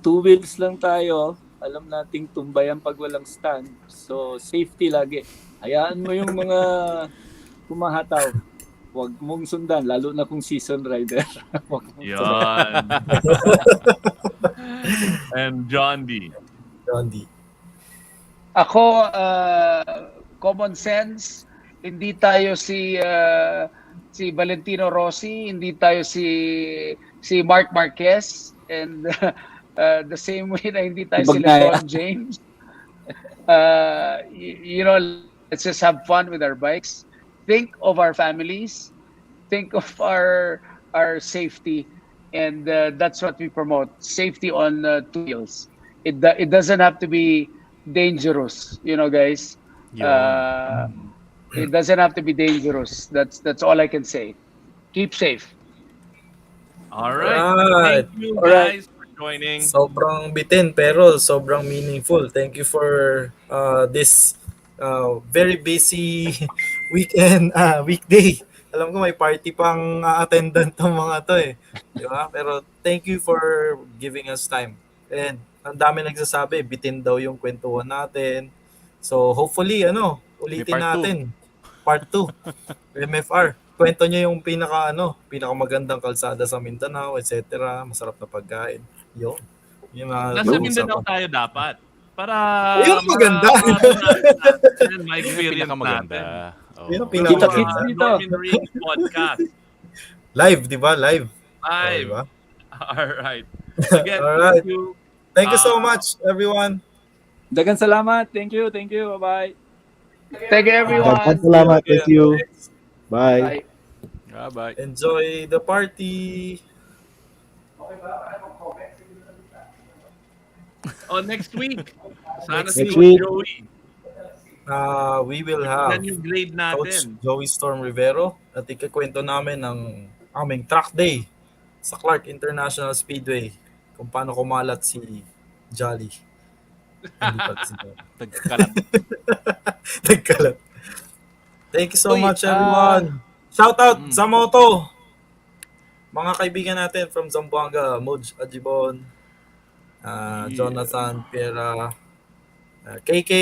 Two wheels lang tayo. Alam nating tumbayan pag walang stand. So, safety lagi. Hayaan mo yung mga kumahataw. Huwag mong sundan, lalo na kung season rider. Huwag mong sundan. Yan. And Jondi. Jondi. Ako, common sense, hindi tayo si Valentino Rossi, hindi tayo si Mark Marquez, and the same way na hindi tayo si Bagay. LeBron James. You know, let's just have fun with our bikes. Think of our families, think of our safety, and that's what we promote: safety on two wheels. It doesn't have to be dangerous, you know, guys. Yun. It doesn't have to be dangerous. That's all I can say. Keep safe. All right. Alright. Thank you Alright. guys for joining. Sobrang bitin pero sobrang meaningful. Thank you for this very busy weekday. Alam ko may party pang attendant ng mga to eh. Di ba? Pero thank you for giving us time. And ang dami nagsasabi, bitin daw yung kwentuhan natin. So hopefully, ulitin May part two. natin. Part 2. MFR. Kwento nyo yung pinakamagandang kalsada sa Mindanao, etc. Masarap na pagkain. Yun. Yung Nasa usapan. Mindanao tayo dapat. Para Yun ang maganda. may Yun yung experience pinakamaganda. natin. Oo. Yun ang Kita-kits pinakamaganda. dito. Norminring Podcast. Live, di ba? Live. Live. Diba? All right. Again, Alright. thank you. Thank you so much, everyone. Dagan salamat. Thank you. Bye-bye. Thank you, everyone. Salamat. Thank you. Bye. Bye. Bye-bye. Enjoy the party. Next week. Sana Next si week. Joey. We will have Yan yung grade Coach natin. Joey Storm Rivero at ikakwento namin ng aming track day sa Clark International Speedway kung paano kumalat si Jolly. Hindi pala si Jolly. Nagkalat. Nagkalat. Thank you so Uy, much, everyone. Shout out sa moto. Mga kaibigan natin from Zamboanga, Moj Ajibon, Jonathan Piera, KK,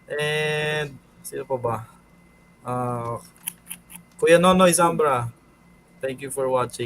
and sino pa ba? Kuya Nonoy Zambra. Thank you for watching.